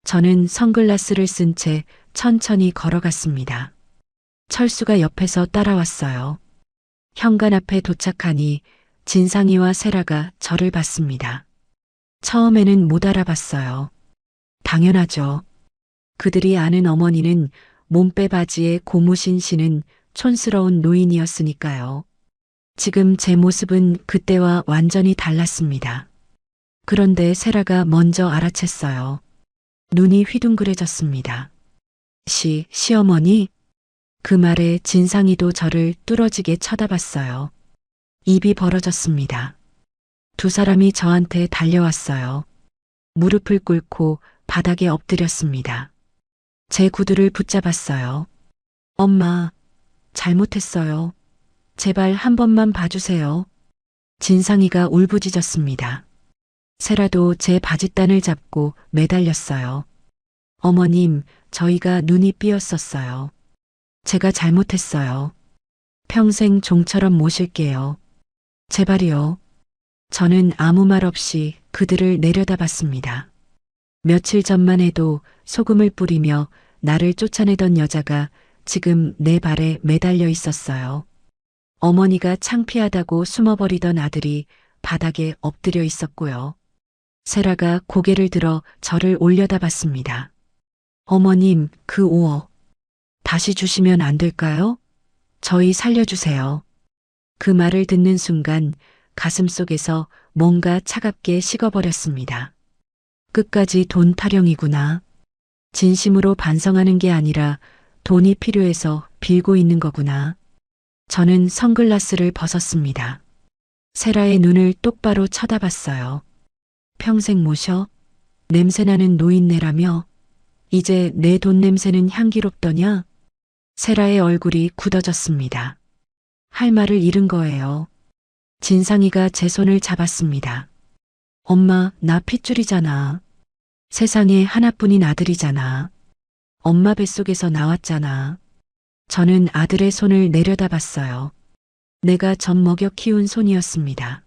저는 선글라스를 쓴 채 천천히 걸어갔습니다. 철수가 옆에서 따라왔어요. 현관 앞에 도착하니 진상이와 세라가 저를 봤습니다. 처음에는 못 알아봤어요. 당연하죠. 그들이 아는 어머니는 몸빼 바지에 고무신 신은 촌스러운 노인이었으니까요. 지금 제 모습은 그때와 완전히 달랐습니다. 그런데 세라가 먼저 알아챘어요. 눈이 휘둥그레졌습니다. 시어머니? 그 말에 진상이도 저를 뚫어지게 쳐다봤어요. 입이 벌어졌습니다. 2 사람이 저한테 달려왔어요. 무릎을 꿇고 바닥에 엎드렸습니다. 제 구두를 붙잡았어요. 엄마, 잘못했어요. 제발 한 번만 봐주세요. 진상이가 울부짖었습니다. 세라도 제 바짓단을 잡고 매달렸어요. 어머님, 저희가 눈이 삐었었어요. 제가 잘못했어요. 평생 종처럼 모실게요. 제발이요. 저는 아무 말 없이 그들을 내려다봤습니다. 며칠 전만 해도 소금을 뿌리며 나를 쫓아내던 여자가 지금 내 발에 매달려 있었어요. 어머니가 창피하다고 숨어버리던 아들이 바닥에 엎드려 있었고요. 세라가 고개를 들어 저를 올려다봤습니다. 어머님, 그 5억 다시 주시면 안 될까요? 저희 살려주세요. 그 말을 듣는 순간 가슴 속에서 뭔가 차갑게 식어버렸습니다. 끝까지 돈 타령이구나. 진심으로 반성하는 게 아니라 돈이 필요해서 빌고 있는 거구나. 저는 선글라스를 벗었습니다. 세라의 눈을 똑바로 쳐다봤어요. 평생 모셔? 냄새나는 노인네라며? 이제 내 돈 냄새는 향기롭더냐? 세라의 얼굴이 굳어졌습니다. 할 말을 잃은 거예요. 진상이가 제 손을 잡았습니다. 엄마, 나 핏줄이잖아. 세상에 하나뿐인 아들이잖아. 엄마 뱃속에서 나왔잖아. 저는 아들의 손을 내려다봤어요. 내가 젖 먹여 키운 손이었습니다.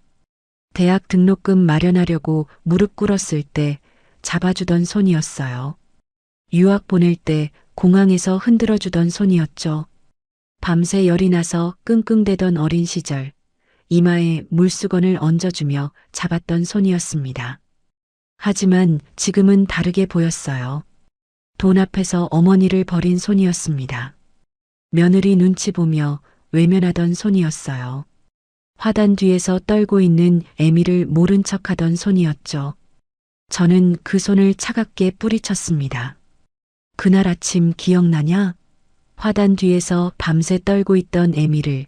대학 등록금 마련하려고 무릎 꿇었을 때 잡아주던 손이었어요. 유학 보낼 때 공항에서 흔들어주던 손이었죠. 밤새 열이 나서 끙끙대던 어린 시절, 이마에 물수건을 얹어주며 잡았던 손이었습니다. 하지만 지금은 다르게 보였어요. 돈 앞에서 어머니를 버린 손이었습니다. 며느리 눈치 보며 외면하던 손이었어요. 화단 뒤에서 떨고 있는 애미를 모른 척하던 손이었죠. 저는 그 손을 차갑게 뿌리쳤습니다. 그날 아침 기억나냐? 화단 뒤에서 밤새 떨고 있던 애미를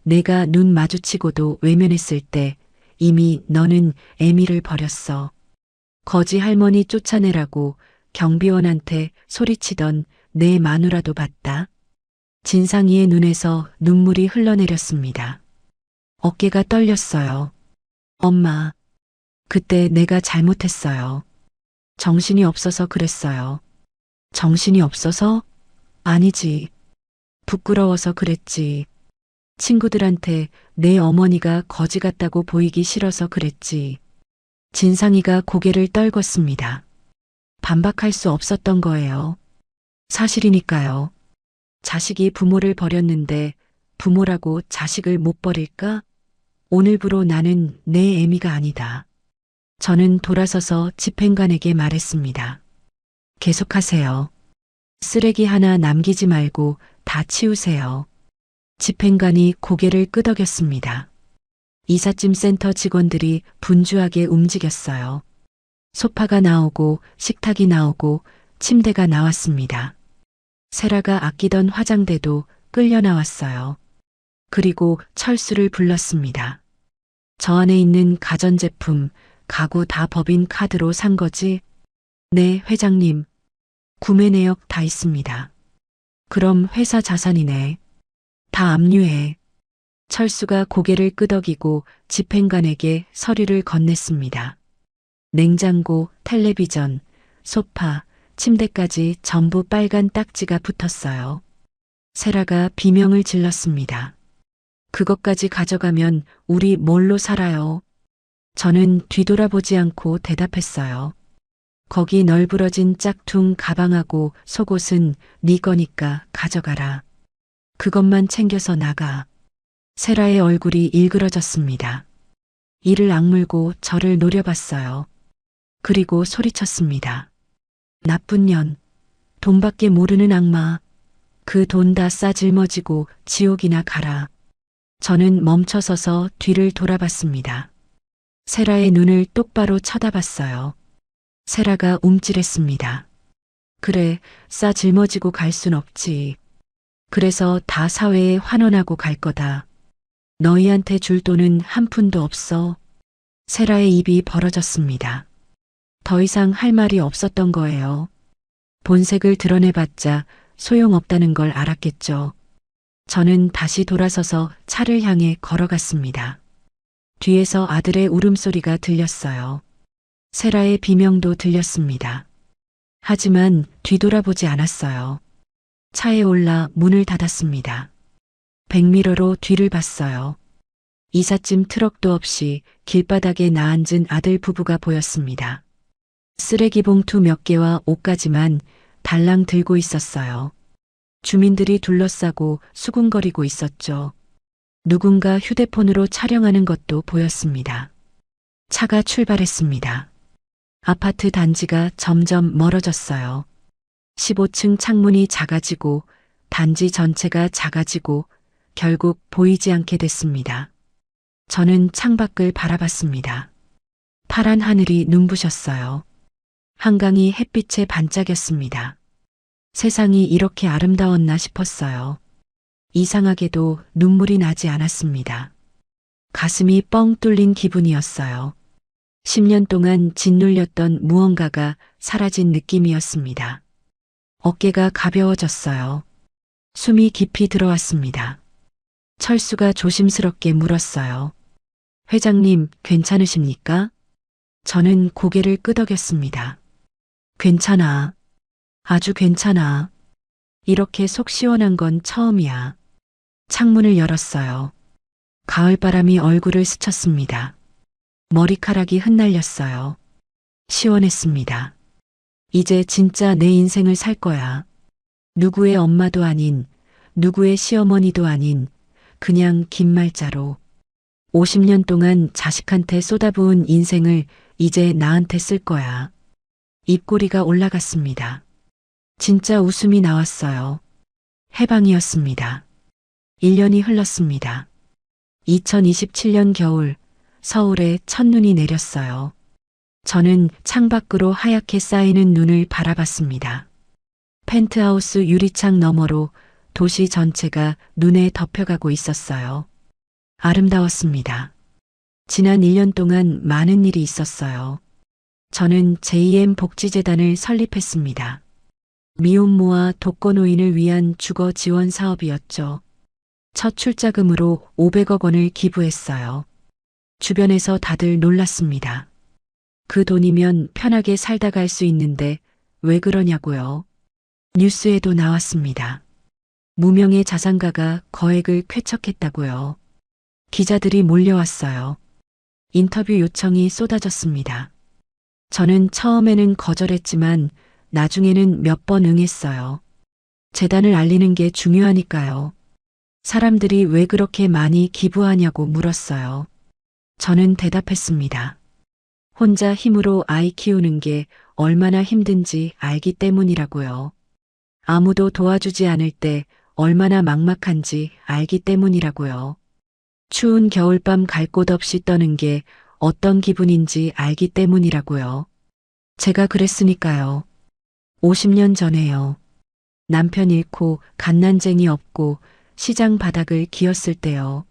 내가 눈 마주치고도 외면했을 때 이미 너는 애미를 버렸어. 거지 할머니 쫓아내라고 경비원한테 소리치던 내 마누라도 봤다. 진상이의 눈에서 눈물이 흘러내렸습니다. 어깨가 떨렸어요. 엄마, 그때 내가 잘못했어요. 정신이 없어서 그랬어요. 정신이 없어서? 아니지. 부끄러워서 그랬지. 친구들한테 내 어머니가 거지 같다고 보이기 싫어서 그랬지. 진상이가 고개를 떨궜습니다. 반박할 수 없었던 거예요. 사실이니까요. 자식이 부모를 버렸는데 부모라고 자식을 못 버릴까? 오늘부로 나는 내 애미가 아니다. 저는 돌아서서 집행관에게 말했습니다. 계속하세요. 쓰레기 하나 남기지 말고 다 치우세요. 집행관이 고개를 끄덕였습니다. 이삿짐 센터 직원들이 분주하게 움직였어요. 소파가 나오고 식탁이 나오고 침대가 나왔습니다. 세라가 아끼던 화장대도 끌려 나왔어요. 그리고 철수를 불렀습니다. 저 안에 있는 가전제품, 가구 다 법인 카드로 산 거지? 네, 회장님. 구매 내역 다 있습니다. 그럼 회사 자산이네. 다 압류해. 철수가 고개를 끄덕이고 집행관에게 서류를 건넸습니다. 냉장고, 텔레비전, 소파, 침대까지 전부 빨간 딱지가 붙었어요. 세라가 비명을 질렀습니다. 그것까지 가져가면 우리 뭘로 살아요? 저는 뒤돌아보지 않고 대답했어요. 거기 널브러진 짝퉁 가방하고 속옷은 네 거니까 가져가라. 그것만 챙겨서 나가. 세라의 얼굴이 일그러졌습니다. 이를 악물고 저를 노려봤어요. 그리고 소리쳤습니다. 나쁜 년, 돈밖에 모르는 악마. 그 돈 다 싸질머지고 지옥이나 가라. 저는 멈춰서서 뒤를 돌아봤습니다. 세라의 눈을 똑바로 쳐다봤어요. 세라가 움찔했습니다. 그래, 싸질머지고 갈 순 없지. 그래서 다 사회에 환원하고 갈 거다. 너희한테 줄 돈은 한 푼도 없어. 세라의 입이 벌어졌습니다. 더 이상 할 말이 없었던 거예요. 본색을 드러내봤자 소용없다는 걸 알았겠죠. 저는 다시 돌아서서 차를 향해 걸어갔습니다. 뒤에서 아들의 울음소리가 들렸어요. 세라의 비명도 들렸습니다. 하지만 뒤돌아보지 않았어요. 차에 올라 문을 닫았습니다. 백미러로 뒤를 봤어요. 이삿짐 트럭도 없이 길바닥에 나앉은 아들 부부가 보였습니다. 쓰레기 봉투 몇 개와 옷까지만 달랑 들고 있었어요. 주민들이 둘러싸고 수군거리고 있었죠. 누군가 휴대폰으로 촬영하는 것도 보였습니다. 차가 출발했습니다. 아파트 단지가 점점 멀어졌어요. 15층 창문이 작아지고 단지 전체가 작아지고 결국 보이지 않게 됐습니다. 저는 창밖을 바라봤습니다. 파란 하늘이 눈부셨어요. 한강이 햇빛에 반짝였습니다. 세상이 이렇게 아름다웠나 싶었어요. 이상하게도 눈물이 나지 않았습니다. 가슴이 뻥 뚫린 기분이었어요. 10년 동안 짓눌렸던 무언가가 사라진 느낌이었습니다. 어깨가 가벼워졌어요. 숨이 깊이 들어왔습니다. 철수가 조심스럽게 물었어요. 회장님, 괜찮으십니까? 저는 고개를 끄덕였습니다. 괜찮아. 아주 괜찮아. 이렇게 속 시원한 건 처음이야. 창문을 열었어요. 가을바람이 얼굴을 스쳤습니다. 머리카락이 흩날렸어요. 시원했습니다. 이제 진짜 내 인생을 살 거야. 누구의 엄마도 아닌, 누구의 시어머니도 아닌, 그냥 긴 말자로. 50년 동안 자식한테 쏟아부은 인생을 이제 나한테 쓸 거야. 입꼬리가 올라갔습니다. 진짜 웃음이 나왔어요. 해방이었습니다. 1년이 흘렀습니다. 2027년 겨울, 서울에 첫눈이 내렸어요. 저는 창밖으로 하얗게 쌓이는 눈을 바라봤습니다. 펜트하우스 유리창 너머로 도시 전체가 눈에 덮여가고 있었어요. 아름다웠습니다. 지난 1년 동안 많은 일이 있었어요. 저는 JM 복지재단을 설립했습니다. 미혼모와 독거노인을 위한 주거 지원 사업이었죠. 첫 출자금으로 500억 원을 기부했어요. 주변에서 다들 놀랐습니다. 그 돈이면 편하게 살다 갈 수 있는데 왜 그러냐고요. 뉴스에도 나왔습니다. 무명의 자산가가 거액을 쾌척했다고요. 기자들이 몰려왔어요. 인터뷰 요청이 쏟아졌습니다. 저는 처음에는 거절했지만 나중에는 몇 번 응했어요. 재단을 알리는 게 중요하니까요. 사람들이 왜 그렇게 많이 기부하냐고 물었어요. 저는 대답했습니다. 혼자 힘으로 아이 키우는 게 얼마나 힘든지 알기 때문이라고요. 아무도 도와주지 않을 때 얼마나 막막한지 알기 때문이라고요. 추운 겨울밤 갈 곳 없이 떠는 게 어떤 기분인지 알기 때문이라고요. 제가 그랬으니까요. 50년 전에요. 남편 잃고 갓난쟁이 없고 시장 바닥을 기었을 때요.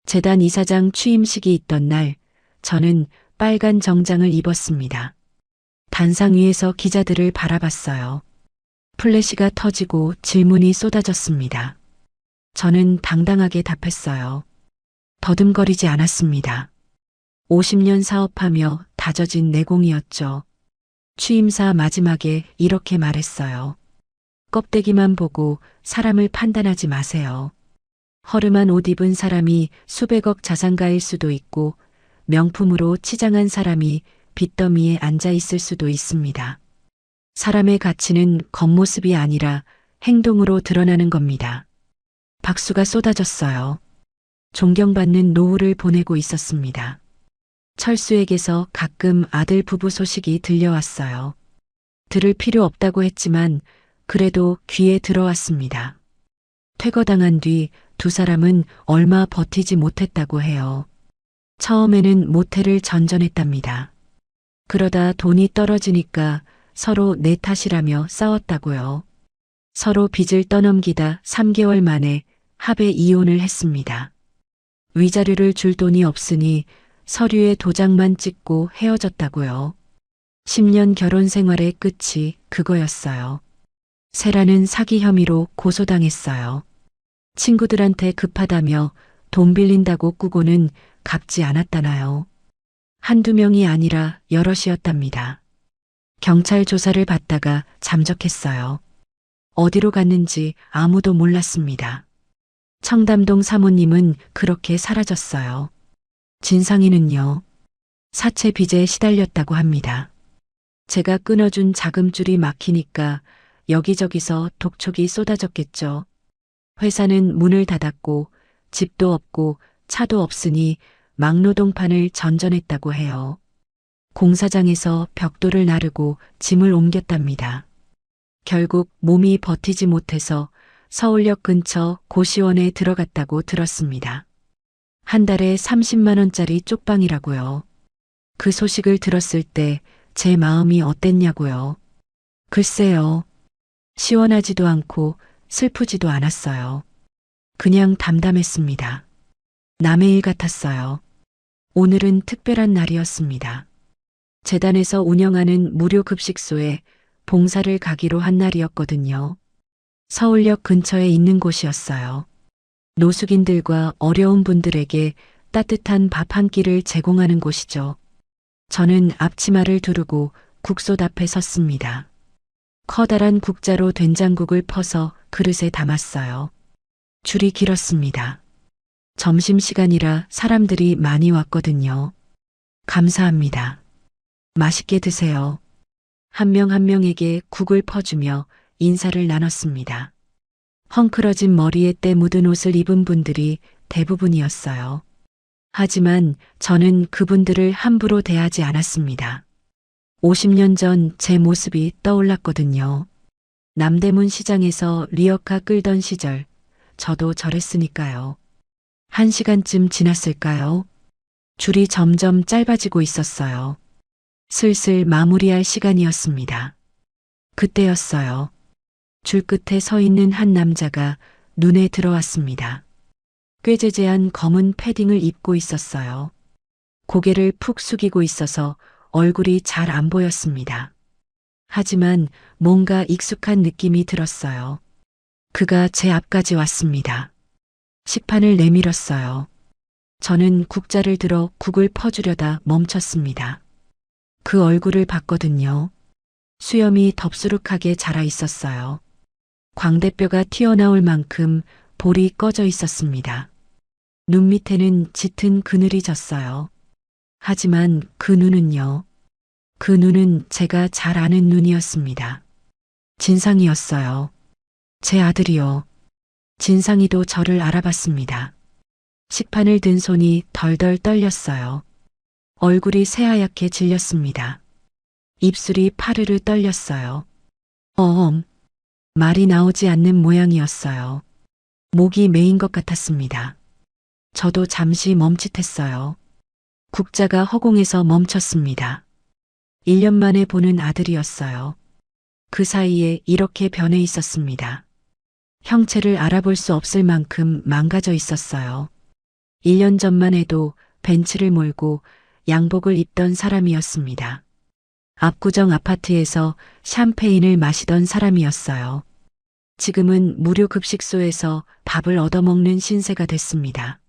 재단 이사장 취임식이 있던 날 저는 빨간 정장을 입었습니다. 단상 위에서 기자들을 바라봤어요. 플래시가 터지고 질문이 쏟아졌습니다. 저는 당당하게 답했어요. 더듬거리지 않았습니다. 50년 사업하며 다져진 내공이었죠. 취임사 마지막에 이렇게 말했어요. 껍데기만 보고 사람을 판단하지 마세요. 허름한 옷 입은 사람이 수백억 자산가일 수도 있고 명품으로 치장한 사람이 빚더미에 앉아 있을 수도 있습니다. 사람의 가치는 겉모습이 아니라 행동으로 드러나는 겁니다. 박수가 쏟아졌어요. 존경받는 노후를 보내고 있었습니다. 철수에게서 가끔 아들 부부 소식이 들려왔어요. 들을 필요 없다고 했지만 그래도 귀에 들어왔습니다. 퇴거당한 뒤 두 사람은 얼마 버티지 못했다고 해요. 처음에는 모텔을 전전했답니다. 그러다 돈이 떨어지니까 서로 내 탓이라며 싸웠다고요. 서로 빚을 떠넘기다 3개월 만에 합의 이혼을 했습니다. 위자료를 줄 돈이 없으니 서류에 도장만 찍고 헤어졌다고요. 10년 결혼 생활의 끝이 그거였어요. 세라는 사기 혐의로 고소당했어요. 친구들한테 급하다며 돈 빌린다고 꾸고는 갚지 않았다나요. 한두 명이 아니라 여럿이었답니다. 경찰 조사를 받다가 잠적했어요. 어디로 갔는지 아무도 몰랐습니다. 청담동 사모님은 그렇게 사라졌어요. 진상이는요. 사채 빚에 시달렸다고 합니다. 제가 끊어준 자금줄이 막히니까 여기저기서 독촉이 쏟아졌겠죠. 회사는 문을 닫았고 집도 없고 차도 없으니 막노동판을 전전했다고 해요. 공사장에서 벽돌을 나르고 짐을 옮겼답니다. 결국 몸이 버티지 못해서 서울역 근처 고시원에 들어갔다고 들었습니다. 한 달에 30만 원짜리 쪽방이라고요. 그 소식을 들었을 때 제 마음이 어땠냐고요. 글쎄요. 시원하지도 않고 슬프지도 않았어요. 그냥 담담했습니다. 남의 일 같았어요. 오늘은 특별한 날이었습니다. 재단에서 운영하는 무료 급식소에 봉사를 가기로 한 날이었거든요. 서울역 근처에 있는 곳이었어요. 노숙인들과 어려운 분들에게 따뜻한 밥 한 끼를 제공하는 곳이죠. 저는 앞치마를 두르고 국솥 앞에 섰습니다. 커다란 국자로 된장국을 퍼서 그릇에 담았어요. 줄이 길었습니다. 점심시간이라 사람들이 많이 왔거든요. 감사합니다. 맛있게 드세요. 한 명 한 명에게 국을 퍼주며 인사를 나눴습니다. 헝클어진 머리에 때 묻은 옷을 입은 분들이 대부분이었어요. 하지만 저는 그분들을 함부로 대하지 않았습니다. 50년 전 제 모습이 떠올랐거든요. 남대문 시장에서 리어카 끌던 시절, 저도 저랬으니까요. 1시간쯤 지났을까요? 줄이 점점 짧아지고 있었어요. 슬슬 마무리할 시간이었습니다. 그때였어요. 줄 끝에 서 있는 한 남자가 눈에 들어왔습니다. 꾀재재한 검은 패딩을 입고 있었어요. 고개를 푹 숙이고 있어서 얼굴이 잘 안 보였습니다. 하지만 뭔가 익숙한 느낌이 들었어요. 그가 제 앞까지 왔습니다. 식판을 내밀었어요. 저는 국자를 들어 국을 퍼주려다 멈췄습니다. 그 얼굴을 봤거든요. 수염이 덥수룩하게 자라 있었어요. 광대뼈가 튀어나올 만큼 볼이 꺼져 있었습니다. 눈 밑에는 짙은 그늘이 졌어요. 하지만 그 눈은요. 그 눈은 제가 잘 아는 눈이었습니다. 진상이었어요. 제 아들이요. 진상이도 저를 알아봤습니다. 식판을 든 손이 덜덜 떨렸어요. 얼굴이 새하얗게 질렸습니다. 입술이 파르르 떨렸어요. 말이 나오지 않는 모양이었어요. 목이 메인 것 같았습니다. 저도 잠시 멈칫했어요. 국자가 허공에서 멈췄습니다. 1년 만에 보는 아들이었어요. 그 사이에 이렇게 변해 있었습니다. 형체를 알아볼 수 없을 만큼 망가져 있었어요. 1년 전만 해도 벤츠를 몰고 양복을 입던 사람이었습니다. 압구정 아파트에서 샴페인을 마시던 사람이었어요. 지금은 무료 급식소에서 밥을 얻어먹는 신세가 됐습니다.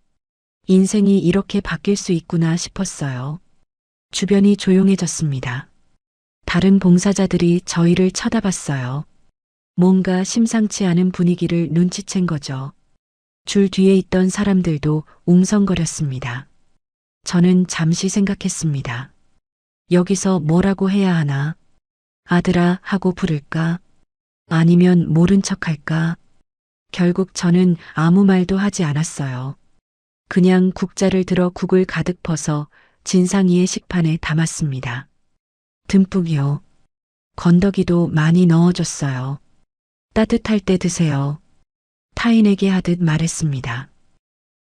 인생이 이렇게 바뀔 수 있구나 싶었어요. 주변이 조용해졌습니다. 다른 봉사자들이 저희를 쳐다봤어요. 뭔가 심상치 않은 분위기를 눈치챈 거죠. 줄 뒤에 있던 사람들도 웅성거렸습니다. 저는 잠시 생각했습니다. 여기서 뭐라고 해야 하나? 아들아 하고 부를까? 아니면 모른 척 할까? 결국 저는 아무 말도 하지 않았어요. 그냥 국자를 들어 국을 가득 퍼서 진상이의 식판에 담았습니다. 듬뿍이요. 건더기도 많이 넣어줬어요. 따뜻할 때 드세요. 타인에게 하듯 말했습니다.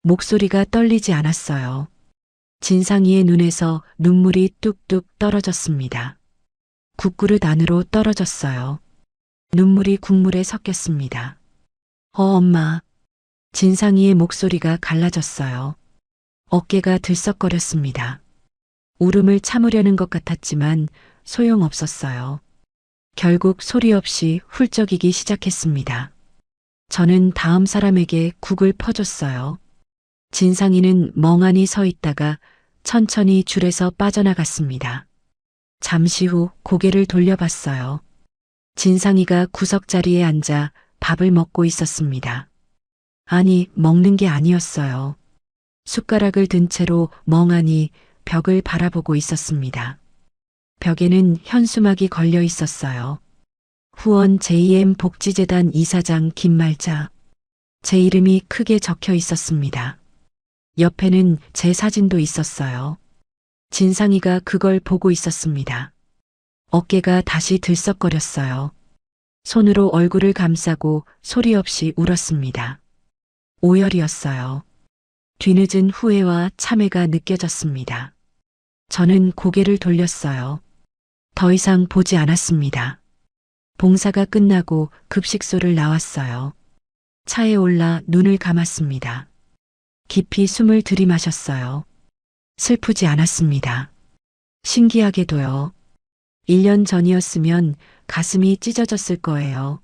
목소리가 떨리지 않았어요. 진상이의 눈에서 눈물이 뚝뚝 떨어졌습니다. 국그릇 안으로 떨어졌어요. 눈물이 국물에 섞였습니다. 엄마. 진상이의 목소리가 갈라졌어요. 어깨가 들썩거렸습니다. 울음을 참으려는 것 같았지만 소용없었어요. 결국 소리 없이 훌쩍이기 시작했습니다. 저는 다음 사람에게 국을 퍼줬어요. 진상이는 멍하니 서 있다가 천천히 줄에서 빠져나갔습니다. 잠시 후 고개를 돌려봤어요. 진상이가 구석자리에 앉아 밥을 먹고 있었습니다. 아니, 먹는 게 아니었어요. 숟가락을 든 채로 멍하니 벽을 바라보고 있었습니다. 벽에는 현수막이 걸려 있었어요. 후원 JM 복지재단 이사장 김말자. 제 이름이 크게 적혀 있었습니다. 옆에는 제 사진도 있었어요. 진상이가 그걸 보고 있었습니다. 어깨가 다시 들썩거렸어요. 손으로 얼굴을 감싸고 소리 없이 울었습니다. 오열이었어요. 뒤늦은 후회와 참회가 느껴졌습니다. 저는 고개를 돌렸어요. 더 이상 보지 않았습니다. 봉사가 끝나고 급식소를 나왔어요. 차에 올라 눈을 감았습니다. 깊이 숨을 들이마셨어요. 슬프지 않았습니다. 신기하게도요. 1년 전이었으면 가슴이 찢어졌을 거예요.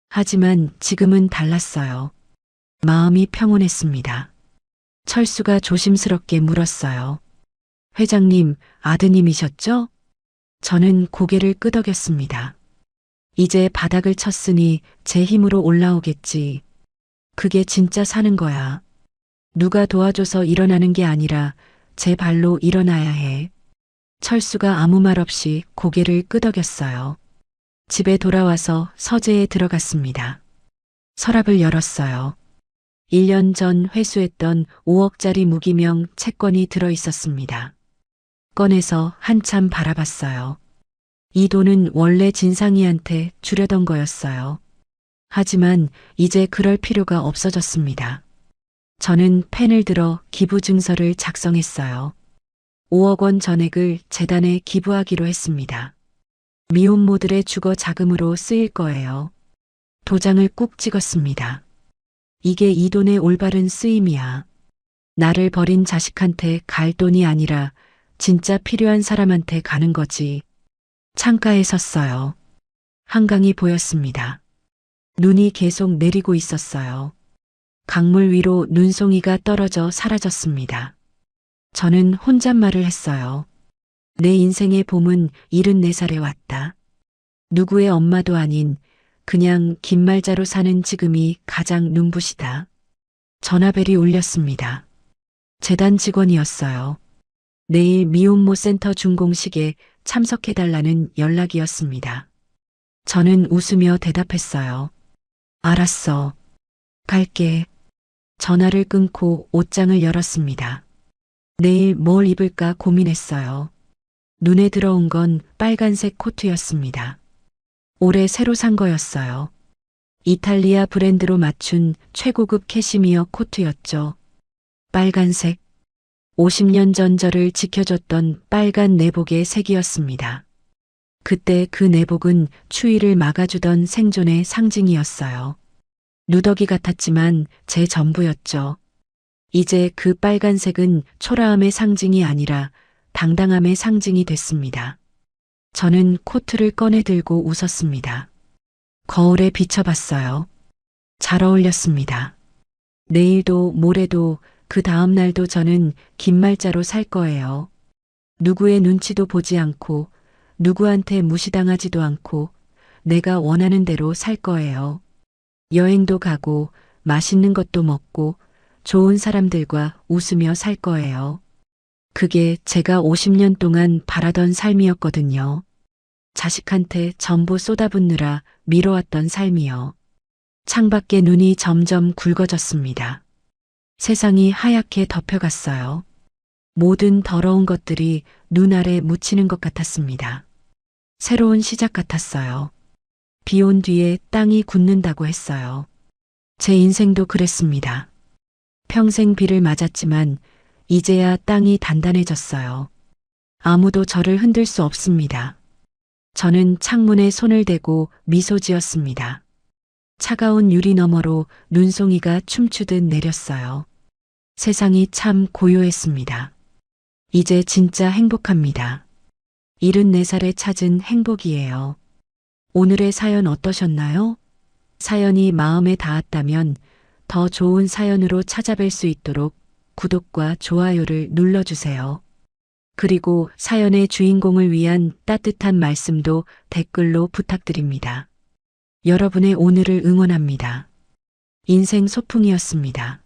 하지만 지금은 달랐어요. 마음이 평온했습니다. 철수가 조심스럽게 물었어요. 회장님, 아드님이셨죠? 저는 고개를 끄덕였습니다. 이제 바닥을 쳤으니 제 힘으로 올라오겠지. 그게 진짜 사는 거야. 누가 도와줘서 일어나는 게 아니라 제 발로 일어나야 해. 철수가 아무 말 없이 고개를 끄덕였어요. 집에 돌아와서 서재에 들어갔습니다. 서랍을 열었어요. 1년 전 회수했던 5억짜리 무기명 채권이 들어 있었습니다. 꺼내서 한참 바라봤어요. 이 돈은 원래 진상이한테 주려던 거였어요. 하지만 이제 그럴 필요가 없어졌습니다. 저는 펜을 들어 기부 증서를 작성했어요. 5억 원 전액을 재단에 기부하기로 했습니다. 미혼모들의 주거 자금으로 쓰일 거예요. 도장을 꾹 찍었습니다. 이게 이 돈의 올바른 쓰임이야. 나를 버린 자식한테 갈 돈이 아니라 진짜 필요한 사람한테 가는 거지. 창가에 섰어요. 한강이 보였습니다. 눈이 계속 내리고 있었어요. 강물 위로 눈송이가 떨어져 사라졌습니다. 저는 혼잣말을 했어요. 내 인생의 봄은 74살에 왔다. 누구의 엄마도 아닌 그냥 김말자로 사는 지금이 가장 눈부시다. 전화벨이 울렸습니다. 재단 직원이었어요. 내일 미혼모 센터 준공식에 참석해달라는 연락이었습니다. 저는 웃으며 대답했어요. 알았어. 갈게. 전화를 끊고 옷장을 열었습니다. 내일 뭘 입을까 고민했어요. 눈에 들어온 건 빨간색 코트였습니다. 올해 새로 산 거였어요. 이탈리아 브랜드로 맞춘 최고급 캐시미어 코트였죠. 빨간색. 50년 전 저를 지켜줬던 빨간 내복의 색이었습니다. 그때 그 내복은 추위를 막아주던 생존의 상징이었어요. 누더기 같았지만 제 전부였죠. 이제 그 빨간색은 초라함의 상징이 아니라 당당함의 상징이 됐습니다. 저는 코트를 꺼내 들고 웃었습니다. 거울에 비춰봤어요. 잘 어울렸습니다. 내일도 모레도 그 다음 날도 저는 김말자로 살 거예요. 누구의 눈치도 보지 않고 누구한테 무시당하지도 않고 내가 원하는 대로 살 거예요. 여행도 가고 맛있는 것도 먹고 좋은 사람들과 웃으며 살 거예요. 그게 제가 50년 동안 바라던 삶이었거든요. 자식한테 전부 쏟아붓느라 미뤄왔던 삶이요. 창밖에 눈이 점점 굵어졌습니다. 세상이 하얗게 덮여갔어요. 모든 더러운 것들이 눈 아래 묻히는 것 같았습니다. 새로운 시작 같았어요. 비 온 뒤에 땅이 굳는다고 했어요. 제 인생도 그랬습니다. 평생 비를 맞았지만 이제야 땅이 단단해졌어요. 아무도 저를 흔들 수 없습니다. 저는 창문에 손을 대고 미소 지었습니다. 차가운 유리 너머로 눈송이가 춤추듯 내렸어요. 세상이 참 고요했습니다. 이제 진짜 행복합니다. 74살에 찾은 행복이에요. 오늘의 사연 어떠셨나요? 사연이 마음에 닿았다면 더 좋은 사연으로 찾아뵐 수 있도록 구독과 좋아요를 눌러주세요. 그리고 사연의 주인공을 위한 따뜻한 말씀도 댓글로 부탁드립니다. 여러분의 오늘을 응원합니다. 인생 소풍이었습니다.